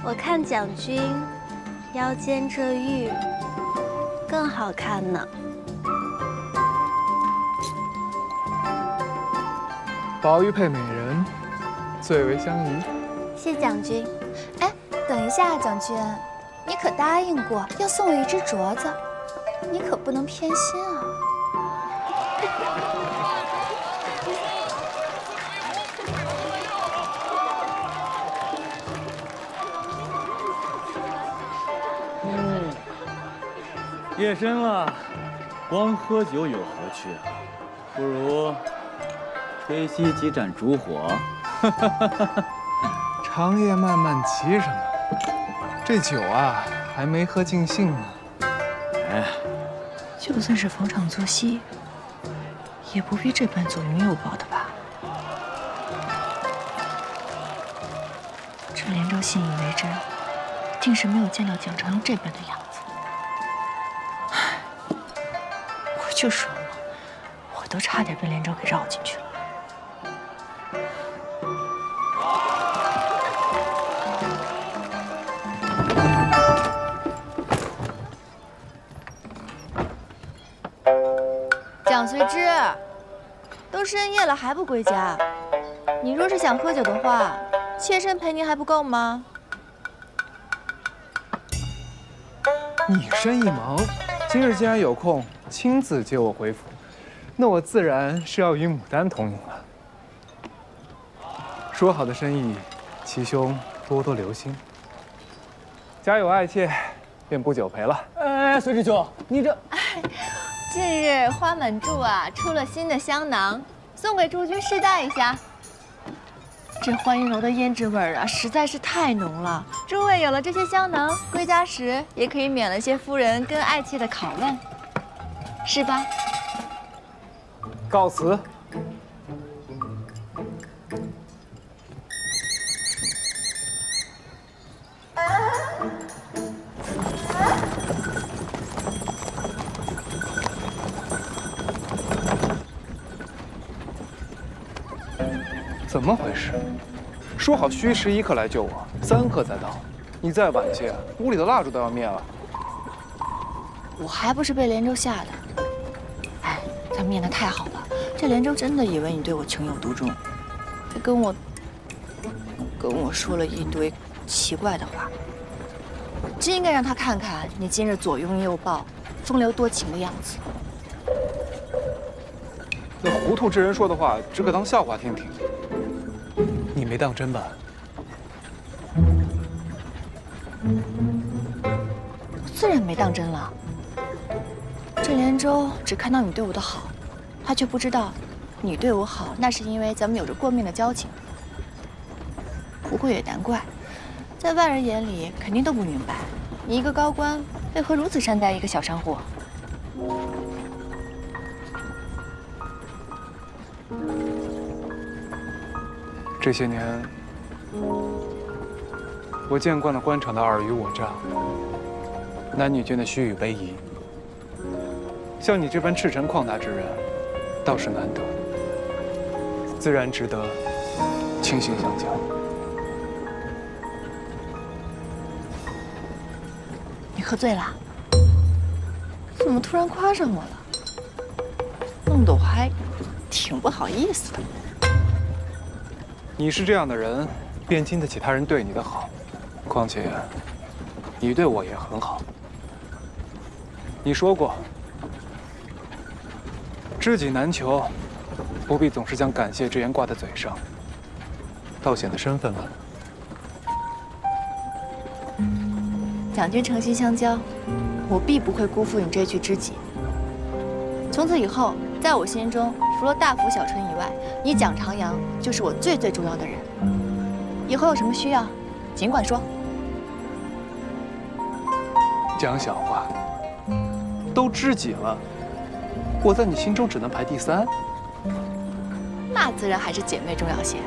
我看蒋军腰间这玉更好看呢。宝玉配美人，最为相宜。谢蒋军。哎，等一下，蒋军，你可答应过要送我一只镯子，你可不能偏心啊。夜深了，光喝酒有何趣啊？不如吹熄几盏烛火。长夜漫漫急什么？这酒啊，还没喝尽兴呢。哎，就算是逢场作戏，也不必这般左拥右抱的吧？这连州信以为真，定是没有见到蒋长阳这般的样子。唉，我就说嘛，我都差点被连州给绕进去了。蒋随之，都深夜了还不归家？你若是想喝酒的话，妾身陪你还不够吗？你生意忙，今日既然有空，亲自接我回府，那我自然是要与牡丹同饮了。说好的生意，齐兄多多留心。家有爱妾，便不久陪了。哎，随之兄，你这……近日花满柱啊出了新的香囊，送给诸君试戴一下。这欢迎楼的胭脂味儿啊，实在是太浓了。诸位有了这些香囊，归家时也可以免了些夫人跟爱妾的拷问，是吧？告辞。怎么回事？说好虚11刻来救我，3刻才到。你再晚些，屋里的蜡烛都要灭了。我还不是被连州吓的。哎，他面的太好了，这连州真的以为你对我情有独钟，还跟我说了一堆奇怪的话。真应该让他看看你今日左拥右抱、风流多情的样子。那糊涂之人说的话，只可当笑话听听。你没当真吧？自然没当真了。这连州只看到你对我的好，他却不知道你对我好，那是因为咱们有着过命的交情。不过也难怪，在外人眼里肯定都不明白，你一个高官为何如此善待一个小商户。这些年，我见惯了官场的尔虞我诈，男女间的虚与委蛇。像你这般赤诚旷达之人，倒是难得，自然值得倾心相交。你喝醉了？怎么突然夸上我了？弄得我还挺不好意思的。你是这样的人，便经得起他人对你的好。况且，你对我也很好。你说过，知己难求，不必总是将感谢之言挂在嘴上，倒显得身份了。蒋军诚心相交，我必不会辜负你这句知己。从此以后，在我心中，除了大福小春以外，你蒋长阳就是我最重要的人。以后有什么需要，尽管说。讲小话，都知己了，我在你心中只能排第3。那自然还是姐妹重要些。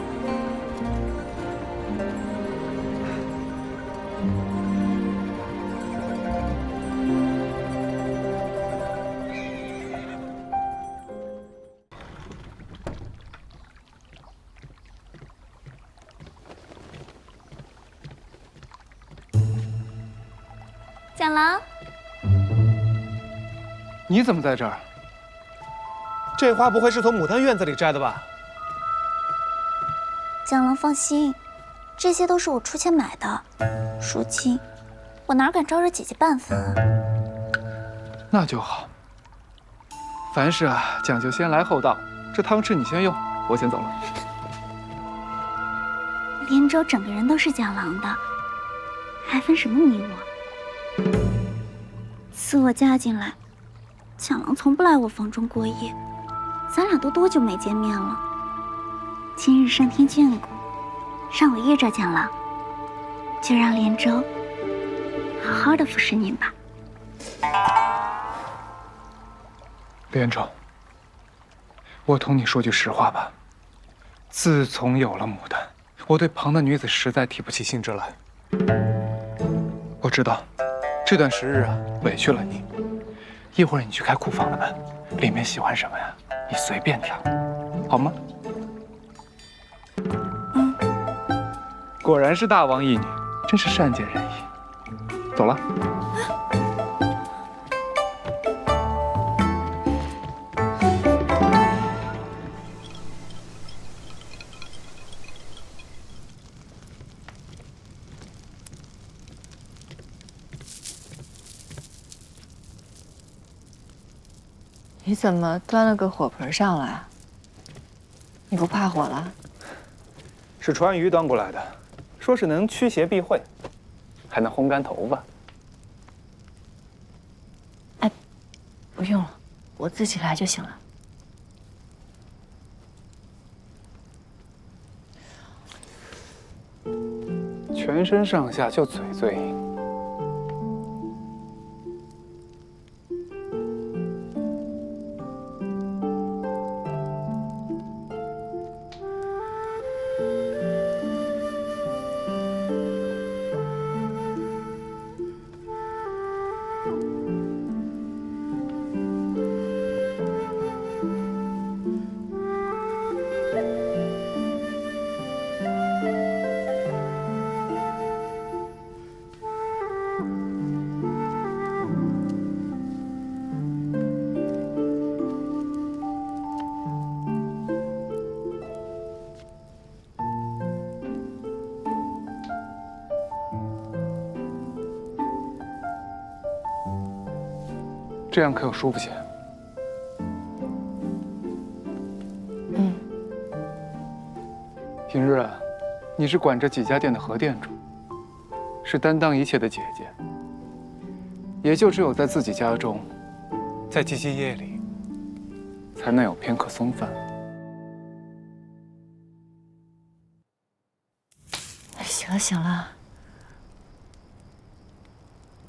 蒋郎，你怎么在这儿？这花不会是从牡丹院子里摘的吧？蒋郎放心，这些都是我出钱买的。如今，我哪敢招惹姐姐半分啊？那就好。凡事啊，讲究先来后到。这汤匙你先用，我先走了。连州整个人都是蒋郎的，还分什么你我？自我嫁进来，蒋郎从不来我房中过夜，咱俩都多久没见面了？今日上天眷顾，让我遇着蒋郎，就让连州好好的服侍您吧。连州，我同你说句实话吧，自从有了牡丹，我对旁的女子实在提不起兴致来。我知道，这段时日啊，委屈了你。一会儿你去开库房的门，里面喜欢什么呀，你随便挑，好吗？果然是大王义女，真是善解人意。走了。你怎么端了个火盆上来？你不怕火了？是川渝端过来的，说是能驱邪避秽，还能烘干头发。哎，不用了，我自己来就行了。全身上下就嘴最硬。这样可有舒服些？嗯。平日啊，你是管着几家店的核店主，是担当一切的姐姐，也就只有在自己家中，在寂寂夜里，才能有片刻松饭。行了行了，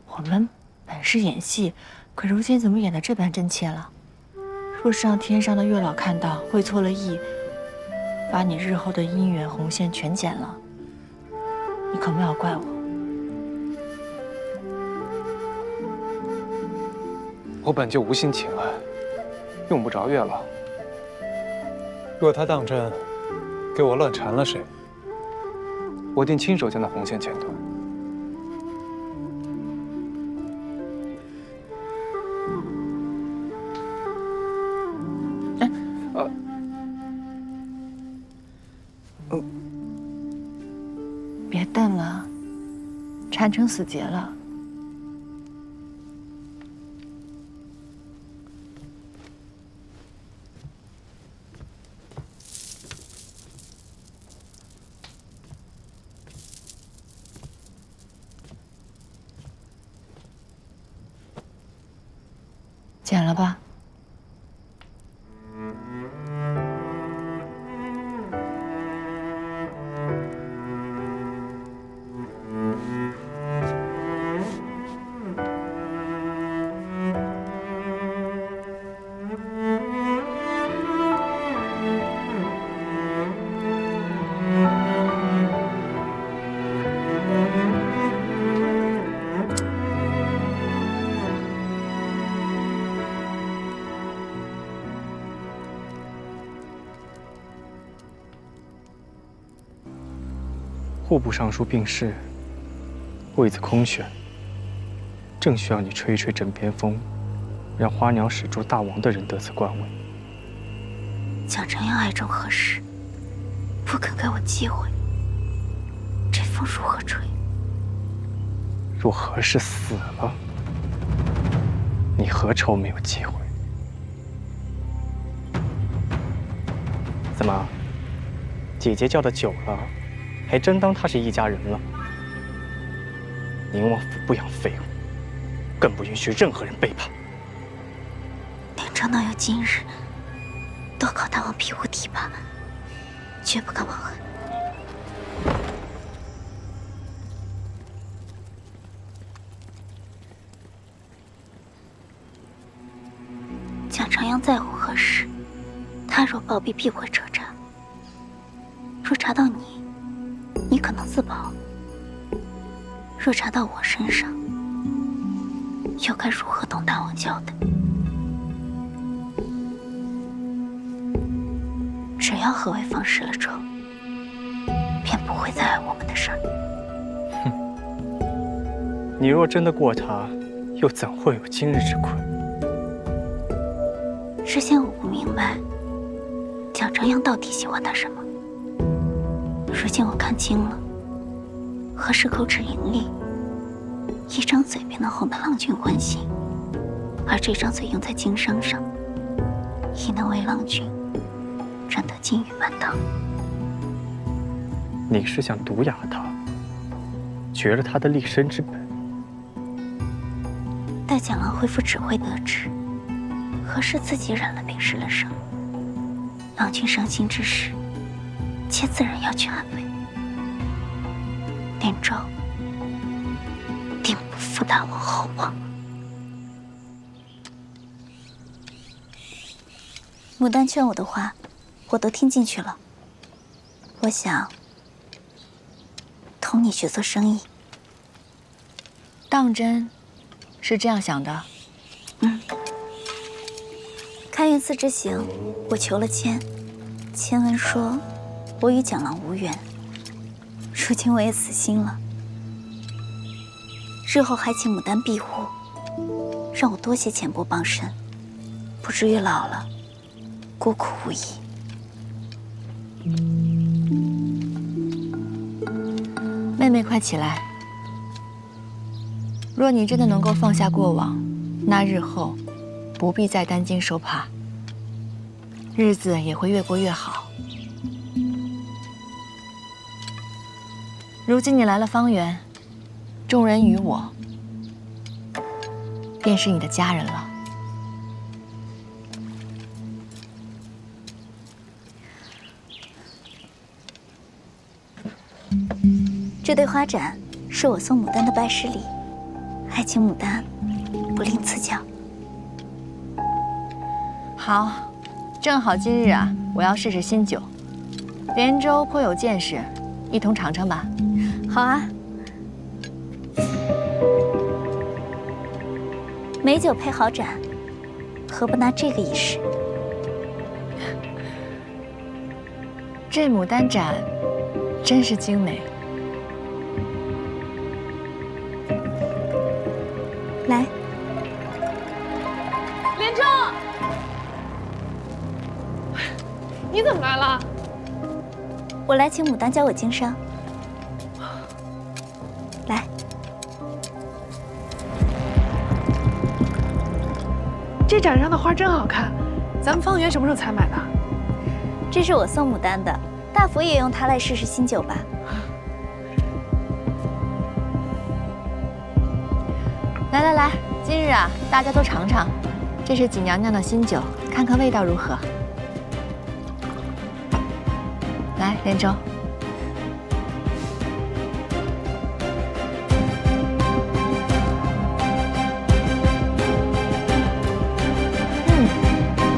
我们本是演戏。可如今怎么演得这般真切了？若是让天上的月老看到，会错了意，把你日后的姻缘红线全剪了，你可莫要怪我。我本就无心情爱，用不着月老。若他当真给我乱缠了谁，我定亲手将那红线剪断。别瞪了，缠成死结了。剪了吧。户部尚书病逝，位子空悬。正需要你吹一吹枕边风，让花鸟使诸大王的人得此官位。蒋承阳爱中何事，不肯给我机会，这风如何吹？若何氏死了，你何愁没有机会？怎么，姐姐叫的久了，还真当她是一家人了？宁王府不养废物，更不允许任何人背叛。连州能有今日，都靠大王庇护提拔，绝不敢忘恩。蒋承阳在乎何事？他若暴毙，必会彻查。若查到你，你可能自保；若查到我身上，又该如何同大王交代？只要何为方失了仇，便不会再碍我们的事儿。你若真的过他，又怎会有今日之困？之前我不明白，蒋承阳到底喜欢他什么。如今我看清了，何氏口齿伶俐，一张嘴便能哄得郎君欢心，而这张嘴用在经商上，亦能为郎君赚得金玉满堂。你是想毒哑他，绝了他的立身之本？待蒋郎恢复指挥得知，何氏自己染了病失了声，郎君伤心之时，妾自然要去安慰。连州定不负大王厚望。牡丹劝我的话，我都听进去了。我想同你去做生意。当真是这样想的？开元寺之行，我求了签，签文说我与蒋郎无缘。如今我也死心了，日后还请牡丹庇护，让我多些钱帛傍身，不至于老了孤苦无依。妹妹，快起来！若你真的能够放下过往，那日后不必再担惊受怕，日子也会越过越好。如今你来了方圆，众人与我便是你的家人了。这对花盏是我送牡丹的拜师礼，还请牡丹不吝赐教。好，正好今日啊，我要试试新酒。连州颇有见识，一同尝尝吧。好啊，美酒配好盏，何不拿这个一试？这牡丹盏真是精美。来，连州，你怎么来了？我来请牡丹教我经商。来，这盏上的花真好看，咱们方圆什么时候才买的？这是我送牡丹的，大福也用它来试试新酒吧。来来来，今日啊，大家都尝尝，这是锦娘娘的新酒，看看味道如何。来，连州。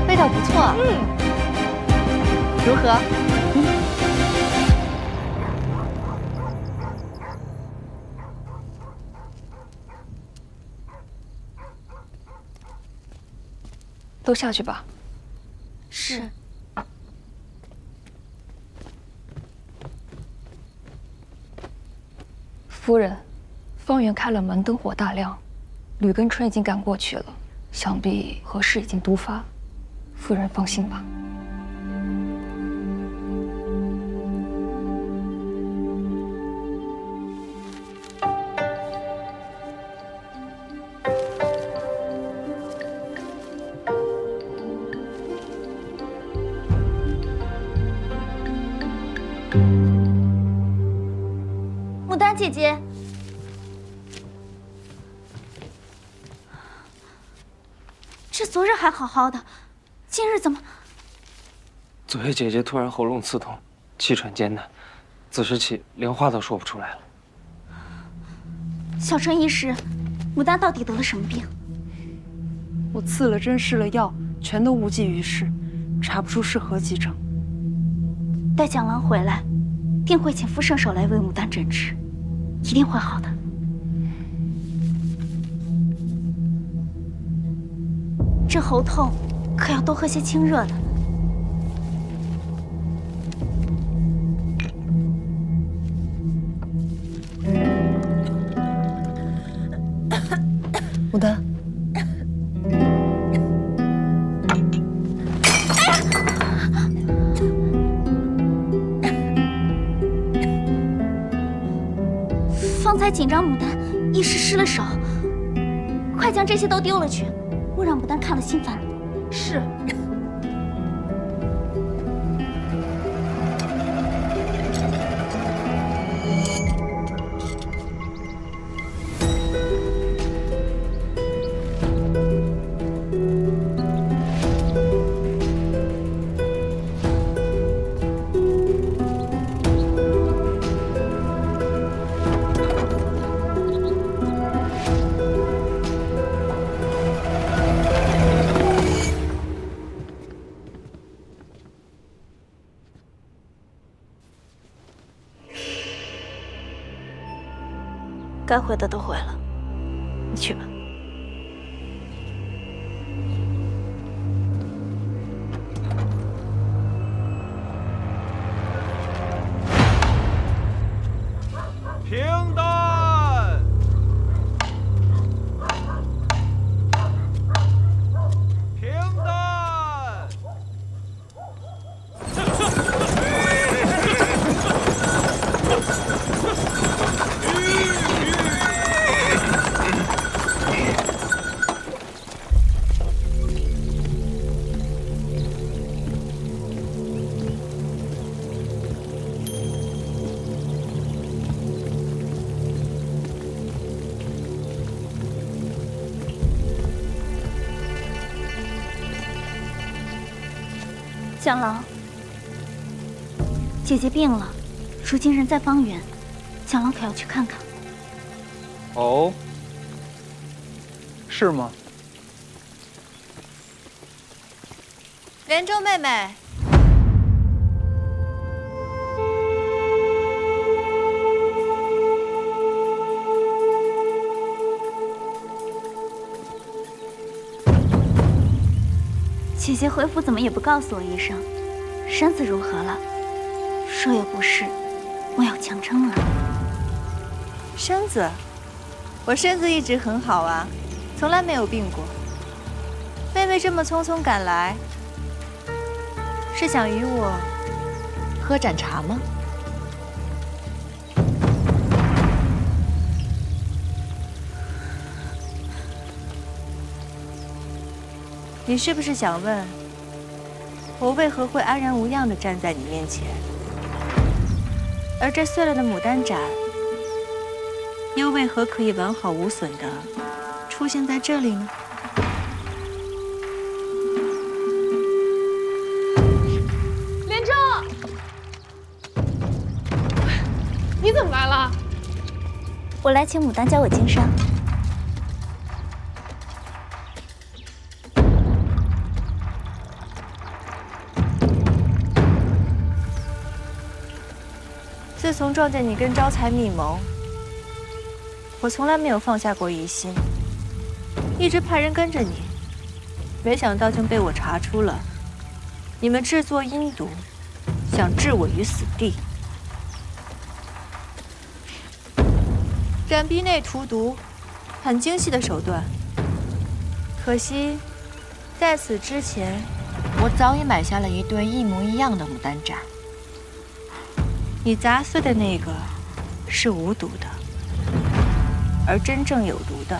味道不错。如何？都下去吧。是。夫人，方圆开了门，灯火大亮，吕跟春已经赶过去了，想必何氏已经毒发。夫人放心吧。牡丹姐姐，这昨日还好好的，今日怎么？昨夜姐姐突然喉咙刺痛，气喘艰难，自时起连话都说不出来了。小春医师，牡丹到底得了什么病？我赐了针试了药，全都无济于事，查不出是何疾症。待蒋郎回来，定会请副圣手来为牡丹诊治，一定会好的。这喉痛可要多喝些清热的。牡丹，方才紧张，牡丹一时失了手，快将这些都丢了去，莫让牡丹看了心烦。是。该回的都回了，你去吧。平淡，平淡。蒋郎，姐姐病了，如今人在方圆，蒋郎可要去看看。哦，是吗？连州妹妹，姐姐回府怎么也不告诉我一声，身子如何了？若有不适，莫要强撑啊。身子，我身子一直很好啊，从来没有病过。妹妹这么匆匆赶来，是想与我喝盏茶吗？你是不是想问，我为何会安然无恙地站在你面前？而这碎了的牡丹盏，又为何可以完好无损地出现在这里呢？连州，你怎么来了？我来请牡丹教我经商。自从撞见你跟招财密谋，我从来没有放下过疑心，一直派人跟着你，没想到竟被我查出了你们制作阴毒，想置我于死地。斩壁内荼毒，很精细的手段。可惜，在此之前，我早已买下了一对一模一样的牡丹盏。你砸碎的那个是无毒的，而真正有毒的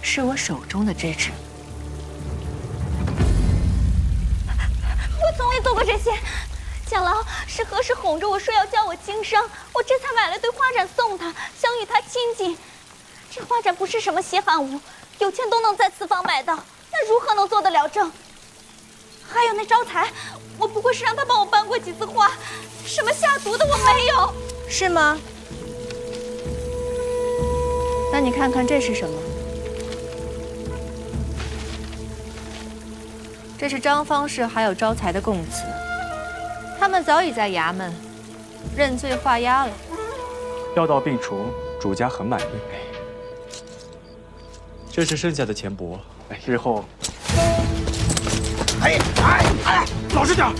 是我手中的这只。我从未做过这些。蒋郎是何时哄着我说要教我经商，我这才买了对花盏送他，想与他亲近。这花盏不是什么稀罕物，有钱都能在此坊买到，那如何能做得了正？还有那招财，我不过是让他帮我搬过几次花，什么下毒的我没有。是吗？那你看看这是什么？这是张方氏还有招财的供词，他们早已在衙门认罪画押了。药到病除，主家很满意。这是剩下的钱帛，日后老实点儿！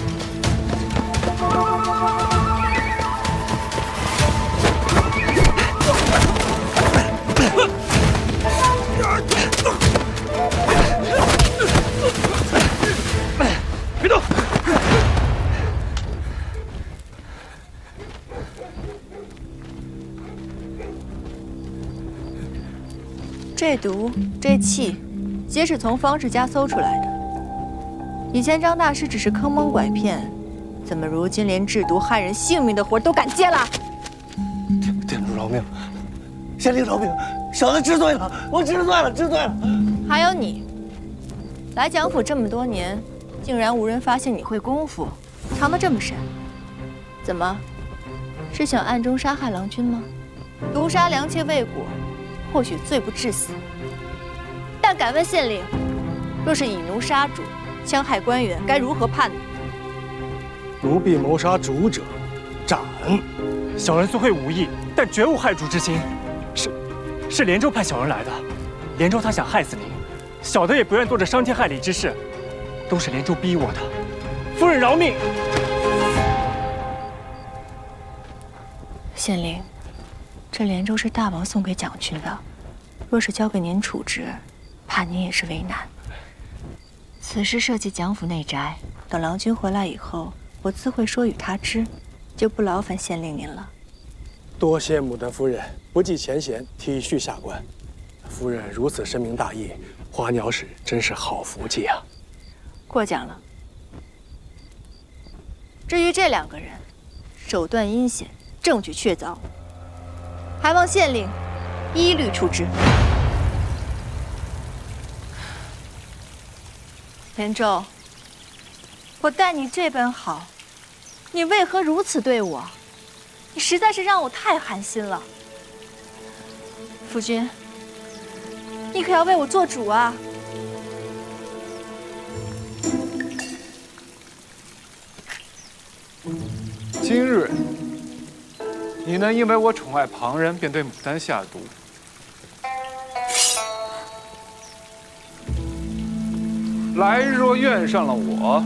别动！这毒这气，皆是从方氏家搜出来的。以前张大师只是坑蒙拐骗，怎么如今连制毒害人性命的活都敢接了？店主饶命，县令饶命，小的知罪了，我知罪了，知罪了。还有你，来蒋府这么多年，竟然无人发现你会功夫，藏得这么深。怎么，是想暗中杀害郎君吗？毒杀良妾未果，或许罪不至死。但敢问县令，若是以奴杀主，戕害官员，该如何判呢？奴婢谋杀主者，斩。小人虽会武艺，但绝无害主之心。是连州派小人来的，连州他想害死您，小的也不愿做这伤天害理之事，都是连州逼我的。夫人饶命！县令，这连州是大王送给蒋群的，若是交给您处置，怕您也是为难。此事涉及蒋府内宅，等郎君回来以后，我自会说与他知，就不劳烦县令您了。多谢牡丹夫人不计前嫌，体恤下官。夫人如此深明大义，花鸟使真是好福气啊！过奖了。至于这两个人，手段阴险，证据确凿，还望县令一律处置。连州，我待你这般好，你为何如此对我？你实在是让我太寒心了。夫君，你可要为我做主啊！今日，你能因为我宠爱旁人，便对牡丹下毒？来日若怨上了我，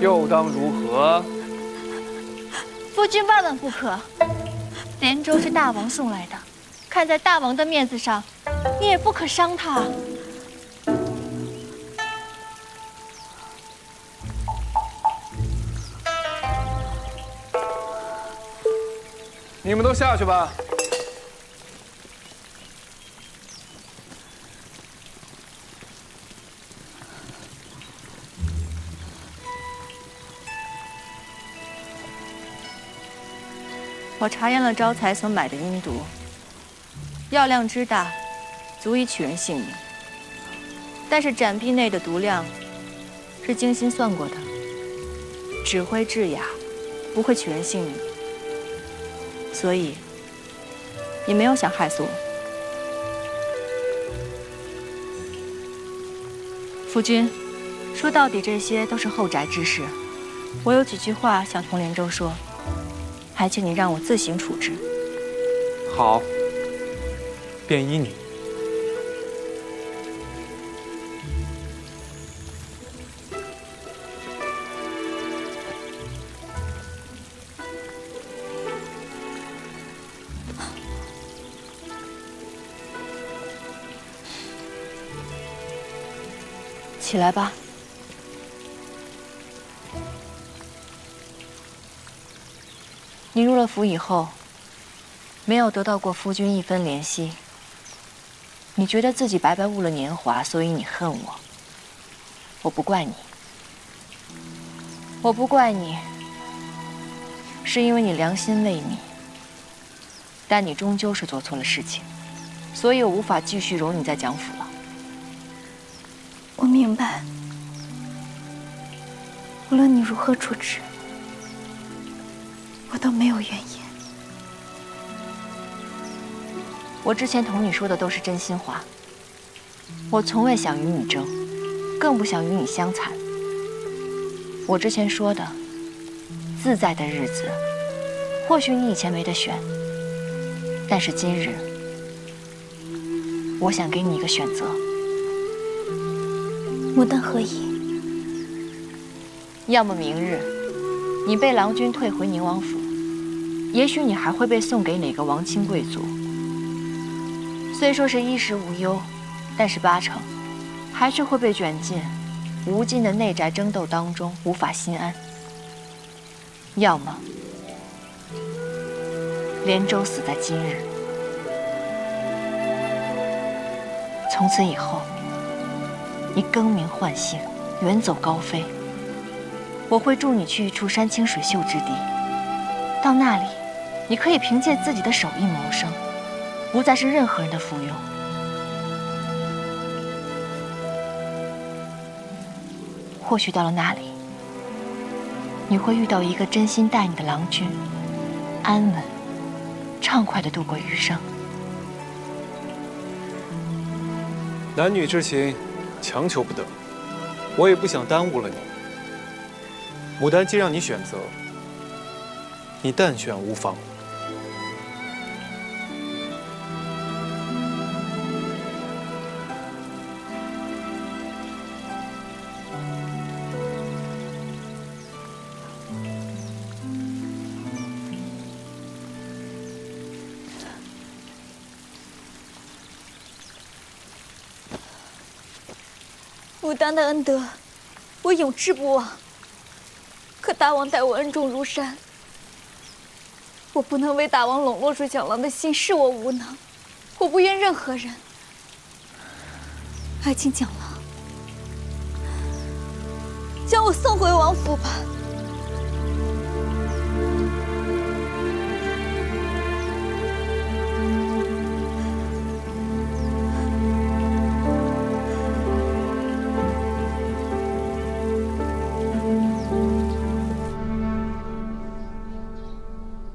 又当如何？夫君万万不可！连州是大王送来的，看在大王的面子上，你也不可伤他。你们都下去吧。我查验了招财所买的阴毒，药量之大，足以取人性命。但是盏壁内的毒量是精心算过的，只会致哑，不会取人性命。所以，你没有想害死我。夫君，说到底，这些都是后宅之事。我有几句话想同连州说。还请你让我自行处置。好，便依你。起来吧。你入了府以后，没有得到过夫君一分怜惜。你觉得自己白白误了年华，所以你恨我。我不怪你，我不怪你，是因为你良心未泯。但你终究是做错了事情，所以我无法继续容你在蒋府了。我明白，无论你如何处置，我都没有怨言。我之前同你说的都是真心话，我从未想与你争，更不想与你相残。我之前说的，自在的日子，或许你以前没得选，但是今日，我想给你一个选择。牡丹何意？要么明日，你被郎君退回宁王府，也许你还会被送给哪个王亲贵族。虽说是衣食无忧，但是8成还是会被卷进无尽的内宅争斗当中，无法心安。要么连州死在今日，从此以后，你更名换姓，远走高飞。我会助你去一处山清水秀之地，到那里，你可以凭借自己的手艺谋生，不再是任何人的附庸。或许到了那里，你会遇到一个真心待你的郎君，安稳、畅快地度过余生。男女之情，强求不得，我也不想耽误了你。牡丹，既让你选择，你但选无妨。牡丹的恩德，我永志不忘。可大王待我恩重如山，我不能为大王笼络住蒋郎的心，是我无能。我不怨任何人。还请蒋郎将我送回王府吧。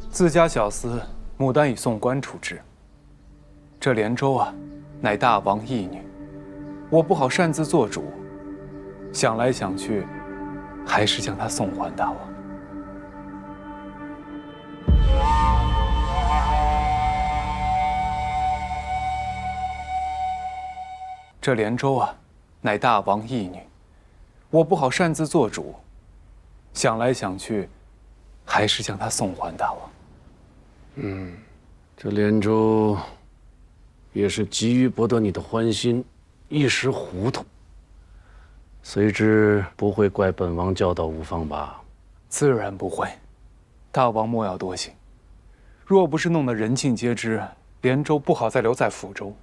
自家小厮牡丹已送官处置。这连州啊，乃大王义女，我不好擅自做主。想来想去，还是将她送还大王。这连州啊，乃大王义女，我不好擅自做主。想来想去，还是将她送还大王。这连州也是急于博得你的欢心，一时糊涂，随之不会怪本王教导无方吧？自然不会，大王莫要多心。若不是弄得人尽皆知，连州不好再留在府中，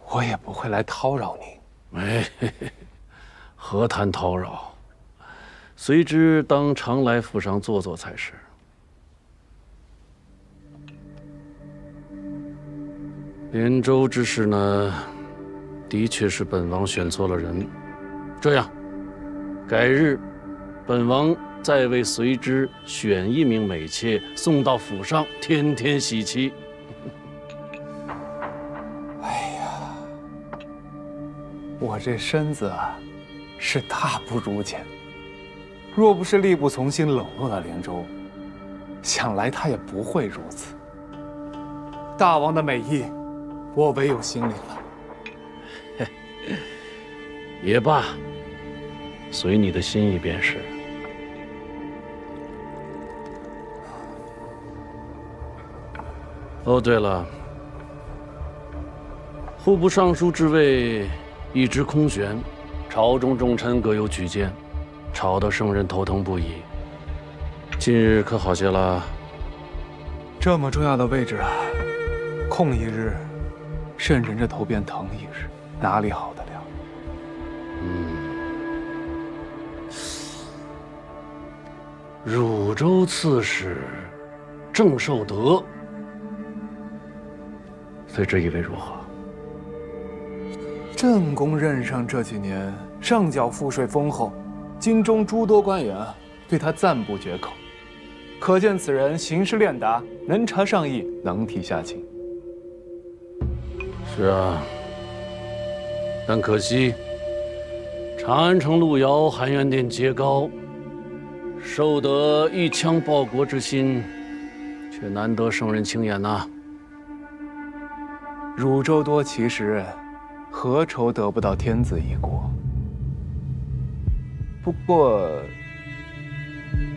我也不会来叨扰您。哎，何谈叨扰？随之当常来府上坐坐才是。连州之事呢，的确是本王选错了人。这样，改日，本王再为随之选一名美妾送到府上，天天喜气。哎呀，我这身子啊，是大不如前。若不是力不从心冷落了连州，想来他也不会如此。大王的美意，我唯有心领了。也罢，随你的心意便是。哦，对了，户部尚书之位一直空悬，朝中重臣各有举荐，吵得圣人头疼不已。今日可好些了？这么重要的位置啊，空一日，圣人这头便疼一日，哪里好得了？汝州刺史郑寿德，随之以为如何？郑公任上这几年，上缴赋税丰厚，京中诸多官员对他赞不绝口，可见此人行事练达，能察上意，能提下情。是啊，但可惜长安城路遥，含元殿阶高，受得一腔报国之心，却难得圣人轻言呐。汝州多奇时，何愁得不到天子一国？不过，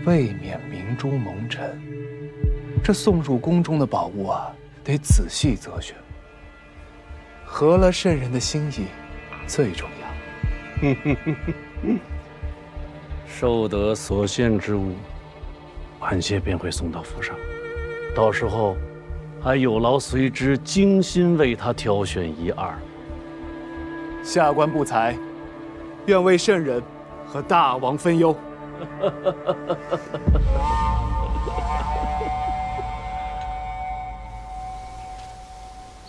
未免明珠蒙尘。这送入宫中的宝物啊，得仔细择选，合了圣人的心意，最重要。受得所献之物，晚些便会送到府上，到时候还有劳随之精心为他挑选一二。下官不才，愿为圣人和大王分忧。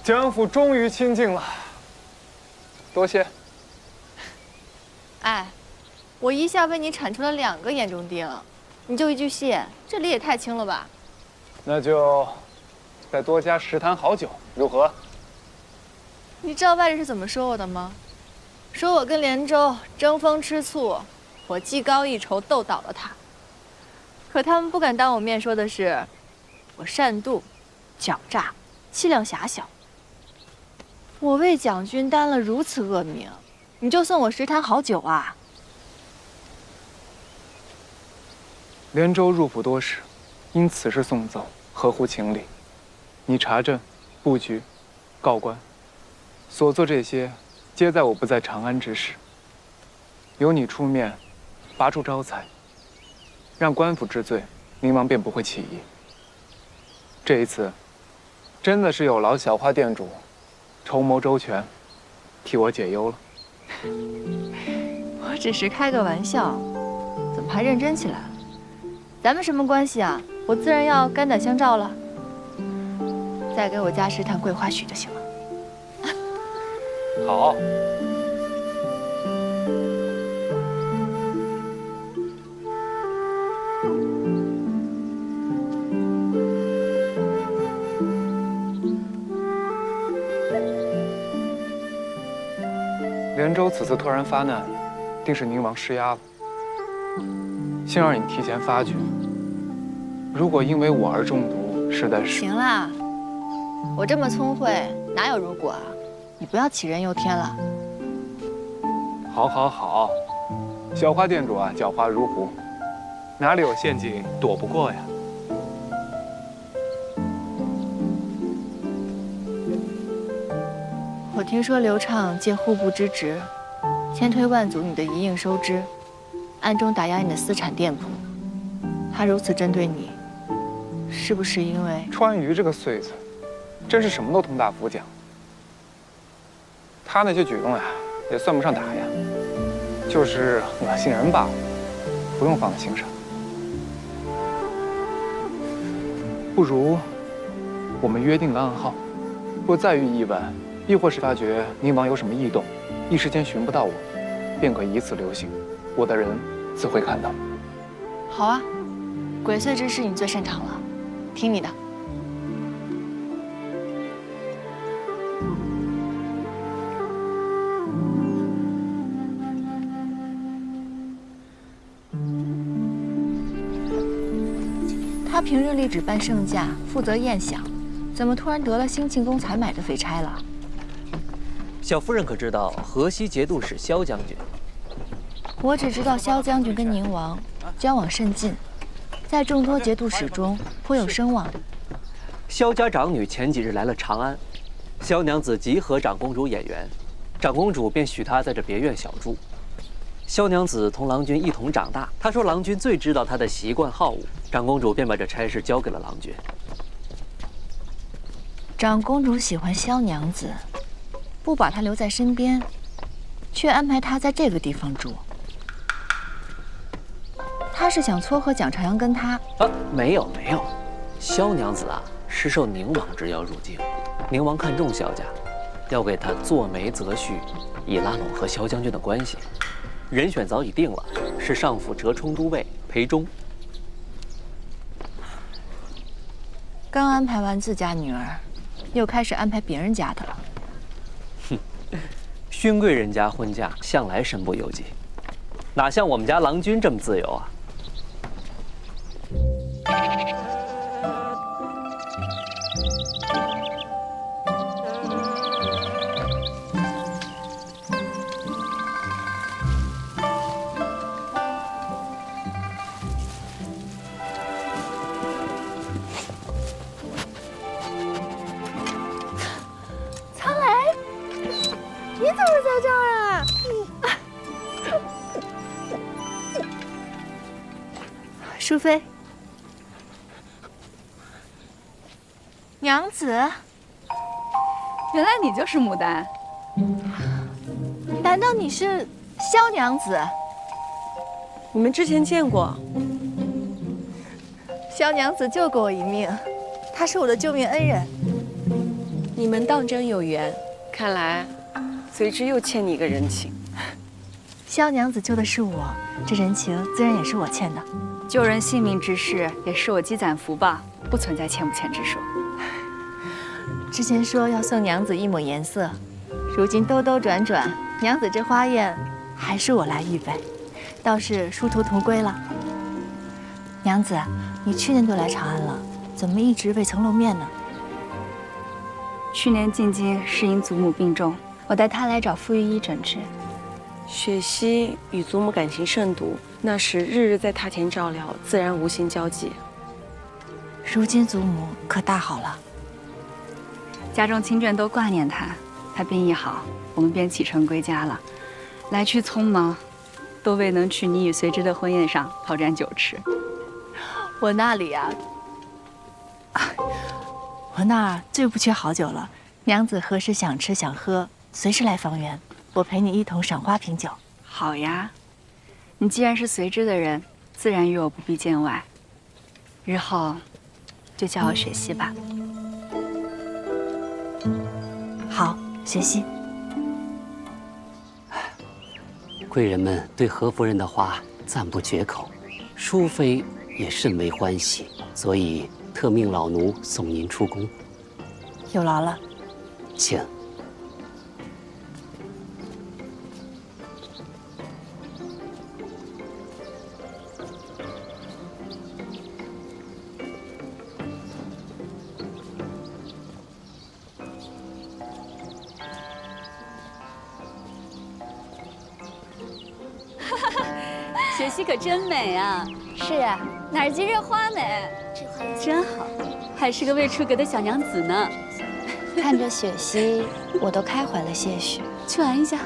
江府终于清静了，多谢。哎，我一下为你铲出了2个眼中钉，你就一句谢，这理也太轻了吧？那就再多加10坛好酒，如何？你知道外人是怎么说我的吗？说我跟连州争风吃醋，我技高一筹斗倒了他。可他们不敢当我面说的是，我善妒、狡诈、气量狭小。我为蒋军担了如此恶名，你就送我10坛好酒啊？连州入府多时，因此事送走，合乎情理。你查证、布局、告官，所做这些，皆在我不在长安之时。由你出面，拔出招财，让官府治罪，宁王便不会起疑。这一次，真的是有劳小花店主筹谋周全，替我解忧了。我只是开个玩笑，怎么还认真起来了？咱们什么关系啊？我自然要肝胆相照了。再给我加10坛桂花许就行了。好。连州此次突然发难，定是宁王施压了。幸而你提前发觉，如果因为我而中毒，实在是……行啦，我这么聪慧，哪有如果啊？你不要杞人忧天了。好，好，好，小花店主啊，狡猾如狐，哪里有陷阱躲不过呀？我听说刘畅借户部之职，千推万阻你的一应收支，暗中打压你的私产店铺。他如此针对你，是不是因为川渝这个碎子，真是什么都通大夫讲。他那些举动呀，也算不上打压，就是恶心人罢了，不用放在心上。不如我们约定个暗号，若再遇意外，亦或是发觉宁王有什么异动，一时间寻不到我，便可以此留心，我的人自会看到。好啊，鬼祟之事你最擅长了，听你的。他平日里只办盛驾，负责宴享，怎么突然得了兴庆宫采买的匪差了？小夫人可知道河西节度使萧将军？我只知道萧将军跟宁王交往甚近，在众多节度使中颇有声望。萧家长女前几日来了长安，萧娘子急和长公主眼缘，长公主便许她在这别院小住。萧娘子同郎君一同长大，她说郎君最知道她的习惯好恶，长公主便把这差事交给了郎君。长公主喜欢萧娘子，不把她留在身边，却安排她在这个地方住。她是想撮合蒋朝阳跟她？没有，萧娘子啊是受宁王之邀入境，宁王看重萧家，要给她做媒择婿，以拉拢和萧将军的关系。人选早已定了，是上府折冲都尉裴忠。刚安排完自家女儿，又开始安排别人家的了。哼，勋贵人家婚嫁向来身不由己，哪像我们家郎君这么自由啊？淑妃，娘子，原来你就是牡丹，难道你是萧娘子？你们之前见过？萧娘子救过我一命，她是我的救命恩人。你们当真有缘，看来随之又欠你一个人情。萧娘子救的是我，这人情自然也是我欠的。救人性命之事，也是我积攒福报，不存在欠不欠之说。之前说要送娘子一抹颜色，如今兜兜转转，娘子这花宴还是我来预备，倒是殊途同归了。娘子，你去年就来长安了，怎么一直未曾露面呢？去年进京是因祖母病重，我带她来找傅御医诊治。雪溪与祖母感情甚笃，那时日日在榻前照料，自然无心交际。如今祖母可大好了，家中亲眷都挂念她，她病一好，我们便启程归家了。来去匆忙，都未能去你与随之的婚宴上炮战酒池。我那里啊，我那儿最不缺好酒了。娘子何时想吃想喝，随时来房园，我陪你一同赏花品酒。好呀，你既然是随之的人，自然与我不必见外。日后就叫我雪溪吧。好，雪溪。贵人们对何夫人的话赞不绝口，淑妃也甚为欢喜，所以特命老奴送您出宫。有劳了，请。雪溪可真美啊！是啊，哪儿及这花美？这花真好，还是个未出阁的小娘子呢。看着雪溪，我都开怀了些许。去玩一下。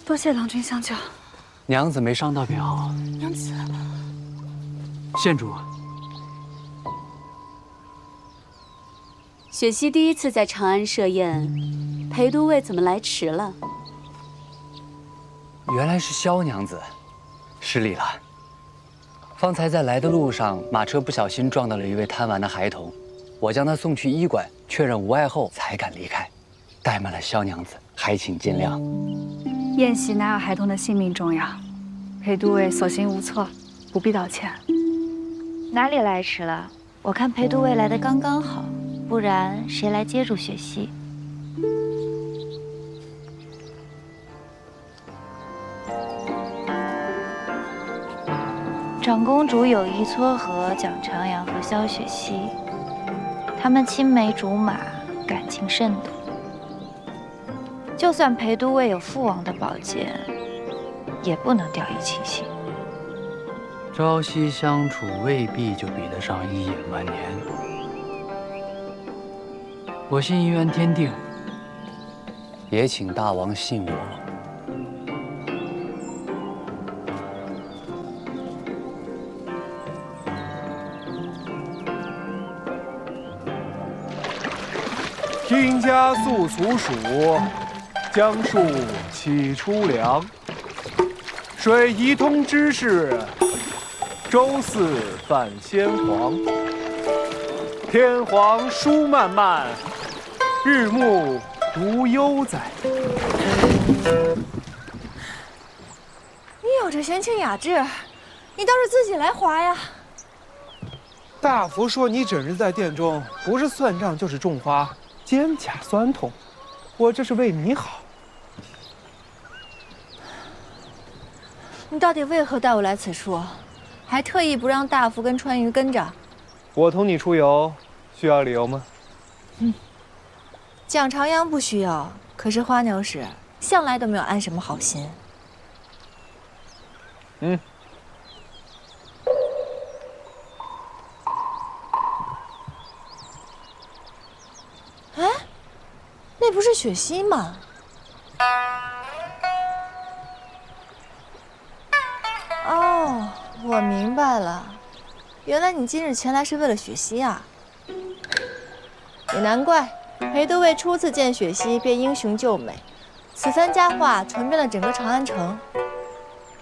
多谢郎君相救。娘子没伤到表。娘子，县主，雪溪第一次在长安设宴，裴都尉怎么来迟了？原来是萧娘子，失礼了。方才在来的路上，马车不小心撞到了一位贪玩的孩童，我将他送去医馆，确认无碍后才敢离开，怠慢了萧娘子，还请见谅。宴席哪有孩童的性命重要？裴都尉所行无错，不必道歉。哪里来迟了？我看裴都尉来的刚刚好，不然谁来接住雪溪？长公主有意撮合蒋长阳和萧雪溪，他们青梅竹马，感情甚笃。就算裴都尉有父王的宝剑，也不能掉以轻心。朝夕相处，未必就比得上一眼万年。我信一元天定，也请大王信我。听家宿俗属，江树岂出粮？水宜通知事，周四犯先皇。天皇书漫漫，日暮独悠哉。你有这闲情雅致，你倒是自己来划呀！大夫说你整日在殿中，不是算账就是种花，肩胛酸痛，我这是为你好。你到底为何带我来此处？还特意不让大夫跟川渝跟着？我同你出游，需要理由吗？蒋长阳不需要，可是花鸟使向来都没有安什么好心。哎，那不是雪溪吗？哦，我明白了，原来你今日前来是为了雪溪啊！也难怪，裴都尉初次见雪溪便英雄救美，此番佳话传遍了整个长安城，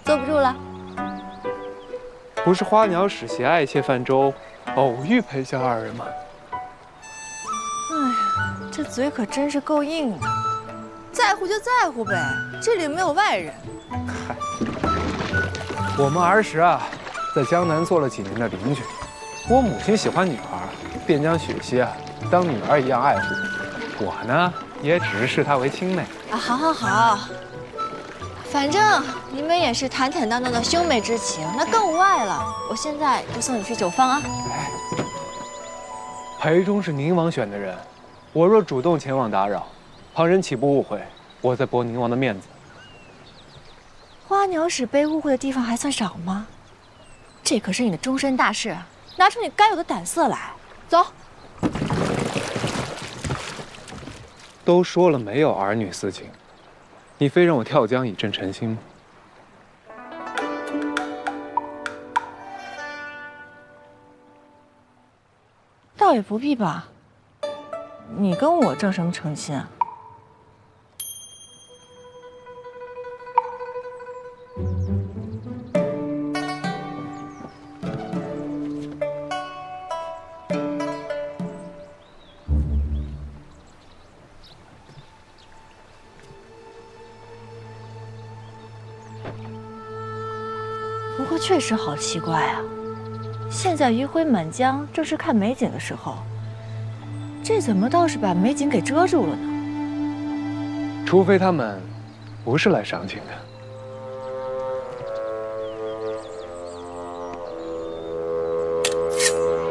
坐不住了。不是花鸟使携爱妾泛舟，偶遇裴香二人吗？哎呀，这嘴可真是够硬的。在乎就在乎呗，这里没有外人。嗨，我们儿时啊，在江南做了几年的邻居。我母亲喜欢女孩，便将雪溪啊当女儿一样爱护。我呢，也只是视她为亲妹。啊，好好好，反正你们也是坦坦荡荡的兄妹之情，那更无碍了。我现在就送你去酒坊啊。裴忠是宁王选的人，我若主动前往打扰，旁人岂不误会我在驳宁王的面子？花鸟使被误会的地方还算少吗？这可是你的终身大事，拿出你该有的胆色来。走。都说了没有儿女私情，你非让我跳江以振臣心吗？倒也不必吧。你跟我正什么成亲啊？不过确实好奇怪啊！现在余晖满江，正是看美景的时候，这怎么倒是把美景给遮住了呢？除非他们不是来赏景的。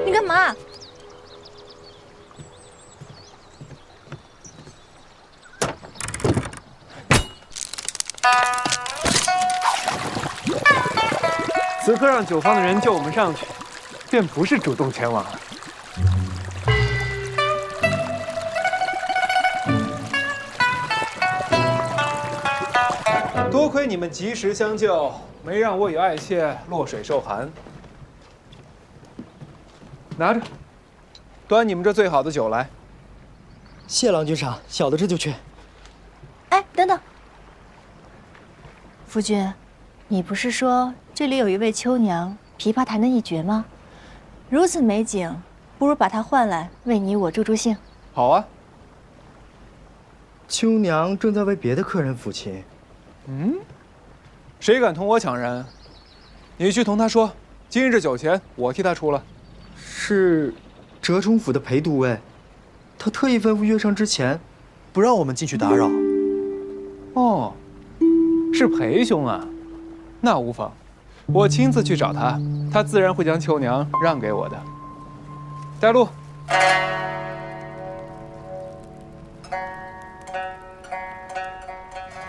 你干嘛？此刻让酒坊的人救我们上去，便不是主动前往了。多亏你们及时相救，没让我与爱妾落水受寒。拿着，端你们这最好的酒来。谢郎君赏，小的这就去。哎，等等，夫君，你不是说这里有一位秋娘，琵琶弹得一绝吗？如此美景，不如把她唤来，为你我助助兴。好啊。秋娘正在为别的客人抚琴。谁敢同我抢人？你去同他说，今日酒钱我替他出了。是折冲府的裴都尉，他特意吩咐月上之前，不让我们进去打扰。哦，是裴兄啊，那无妨，我亲自去找他，他自然会将秋娘让给我的。带路。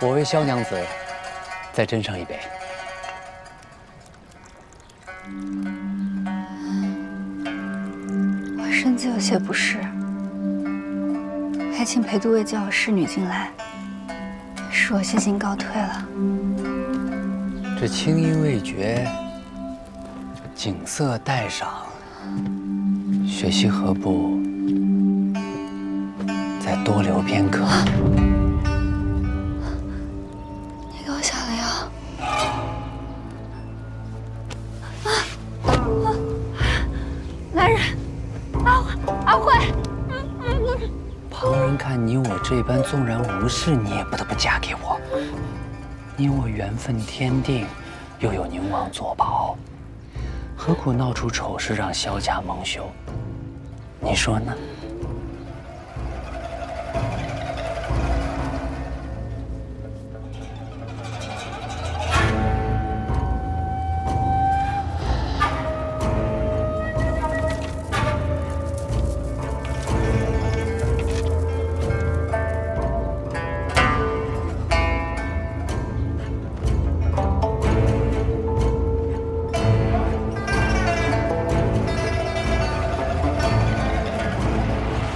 我为萧娘子再斟上一杯。我身子有些不适，还请裴都尉叫我侍女进来，恕我先行告退了。这清音未绝，景色待赏，雪溪何不再多留片刻？你给我下了药。来人，阿慧，旁人看你我这般纵然无事，你也不得不嫁给我。你我缘分天定，又有宁王作保，何苦闹出丑事让萧家蒙羞？你说呢？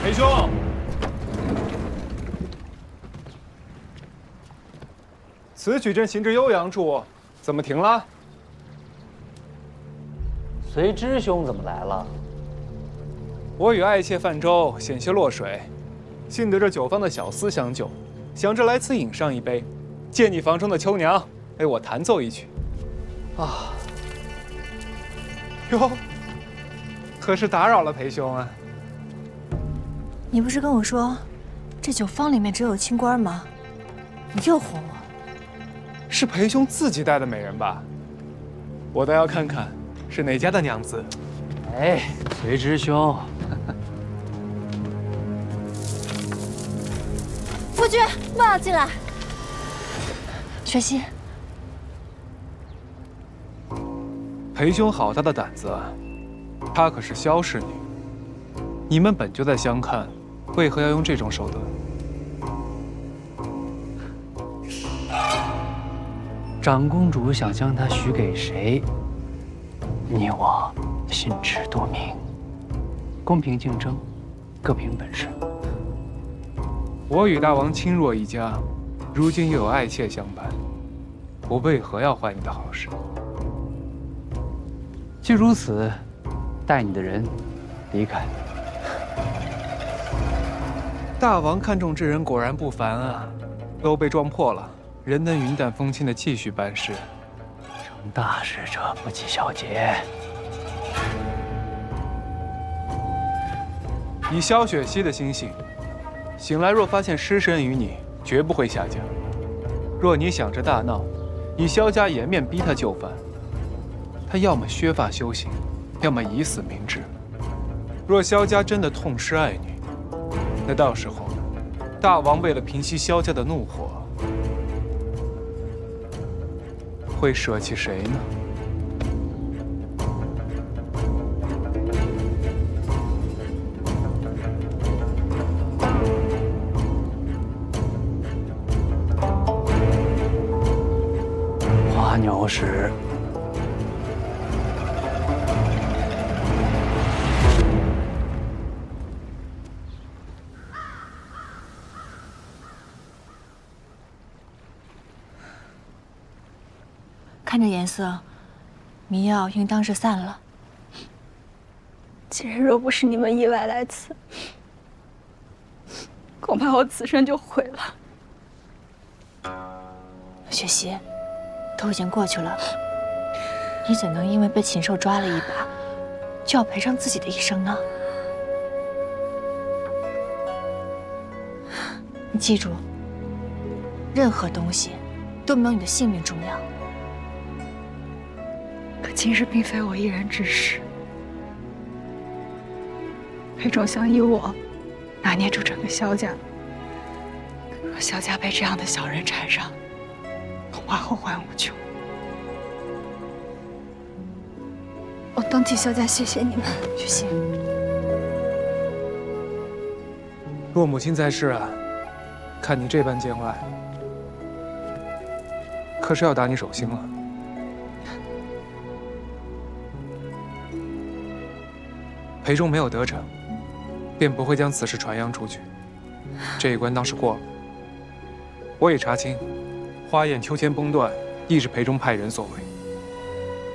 裴兄，此曲正行至悠扬处，怎么停了？随之兄怎么来了？我与爱妾泛舟，险些落水，幸得这酒坊的小厮相救，想着来此饮上一杯，借你房中的秋娘为我弹奏一曲。啊，哟，可是打扰了裴兄啊？你不是跟我说，这酒坊里面只有清官吗？你又哄我。是裴兄自己带的美人吧？我倒要看看是哪家的娘子。哎，随之兄，夫君，莫要进来。雪溪，裴兄好大的胆子啊！她可是萧氏女，你们本就在相看，为何要用这种手段？长公主想将她许给谁，你我心知肚明。公平竞争，各凭本事。我与大王亲若一家，如今又有爱妾相伴，我为何要坏你的好事？既如此，带你的人离开。大王看中之人果然不凡啊，都被撞破了，仍能云淡风轻的继续办事。成大事者不计小节。以萧雪溪的心性，醒来若发现尸身于你，绝不会下嫁。若你想着大闹，以萧家颜面逼他就范，他要么削发修行，要么以死明志。若萧家真的痛失爱女，那到时候，大王为了平息萧家的怒火，会舍弃谁呢？花鸟使。看这颜色，迷药应当是散了。今日若不是你们意外来此，恐怕我此生就毁了。雪溪，都已经过去了，你怎能因为被禽兽抓了一把，就要赔上自己的一生呢？你记住，任何东西都没有你的性命重要。可今日并非我一人之事，裴仲想以我拿捏住整个萧家，若萧家被这样的小人缠上，恐怕后患无穷。我当替萧家谢谢你们，雪溪。若母亲在世啊，看你这般见外，可是要打你手心了。裴忠没有得逞，便不会将此事传扬出去。这一关当是过了。我已查清，花雁秋千崩断，亦是裴忠派人所为。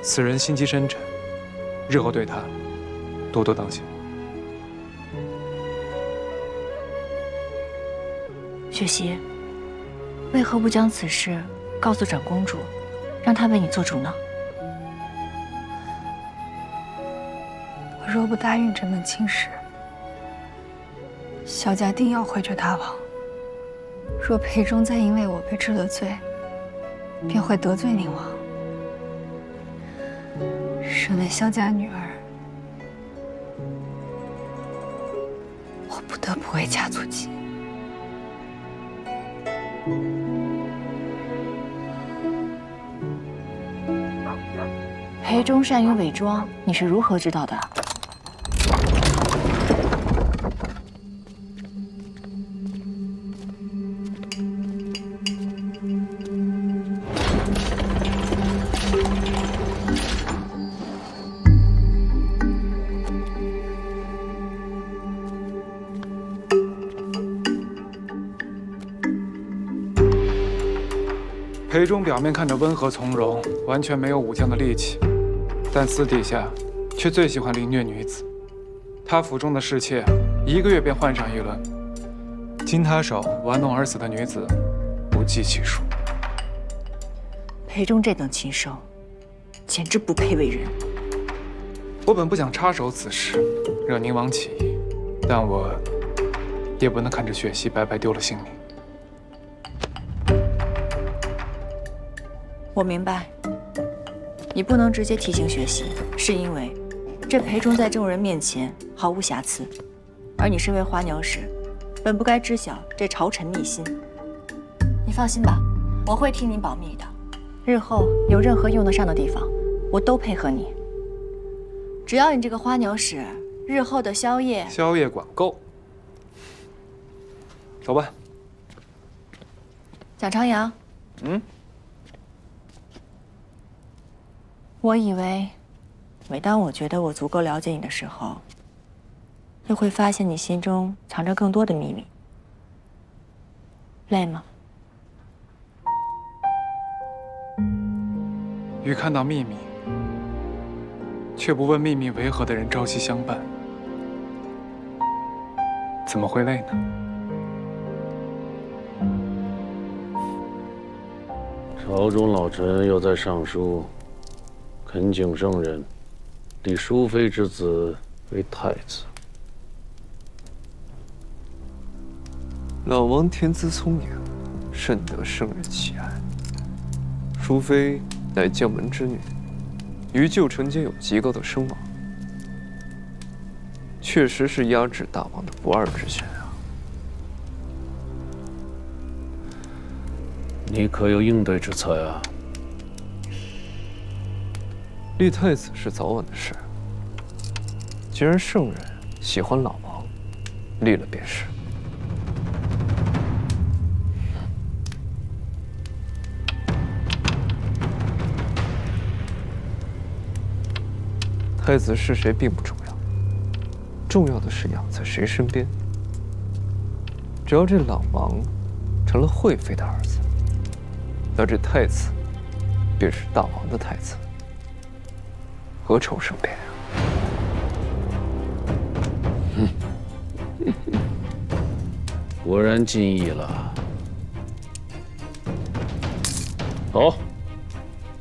此人心机深沉，日后对他多多当心。雪溪，为何不将此事告诉长公主，让她为你做主呢？我若不答应这门亲事，萧家定要回绝大王。若裴忠再因为我被治了罪，便会得罪宁王。身为萧家女儿，我不得不为家做妻。裴忠善于伪装，你是如何知道的？裴忠表面看着温和从容，完全没有武将的戾气，但私底下却最喜欢凌虐女子。他府中的侍妾1个月便换上一轮，经他手玩弄而死的女子不计其数。裴忠这等禽兽，简直不配为人。我本不想插手此事，惹宁王起疑，但我也不能看着雪溪白白丢了性命。我明白，你不能直接提醒雪溪，是因为这裴忠在众人面前毫无瑕疵，而你身为花鸟使，本不该知晓这朝臣秘辛。你放心吧，我会替你保密的。日后有任何用得上的地方，我都配合你。只要你这个花鸟使日后的宵夜管够。走吧。蒋长阳，我以为，每当我觉得我足够了解你的时候，又会发现你心中藏着更多的秘密。累吗？与看到秘密，却不问秘密为何的人朝夕相伴，怎么会累呢？朝中老臣又在上书，恳请圣人立淑妃之子为太子。老王天资聪颖，甚得圣人喜爱。淑妃乃将门之女，于旧臣间有极高的声望，确实是压制大王的不二之选啊！你可有应对之策呀？立太子是早晚的事。既然圣人喜欢老王，立了便是。太子是谁并不重要，重要的是养在谁身边。只要这老王成了惠妃的儿子，那这太子便是大王的太子，何愁生变啊？果然尽议了。好，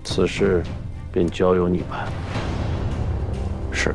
此事便交由你办。是。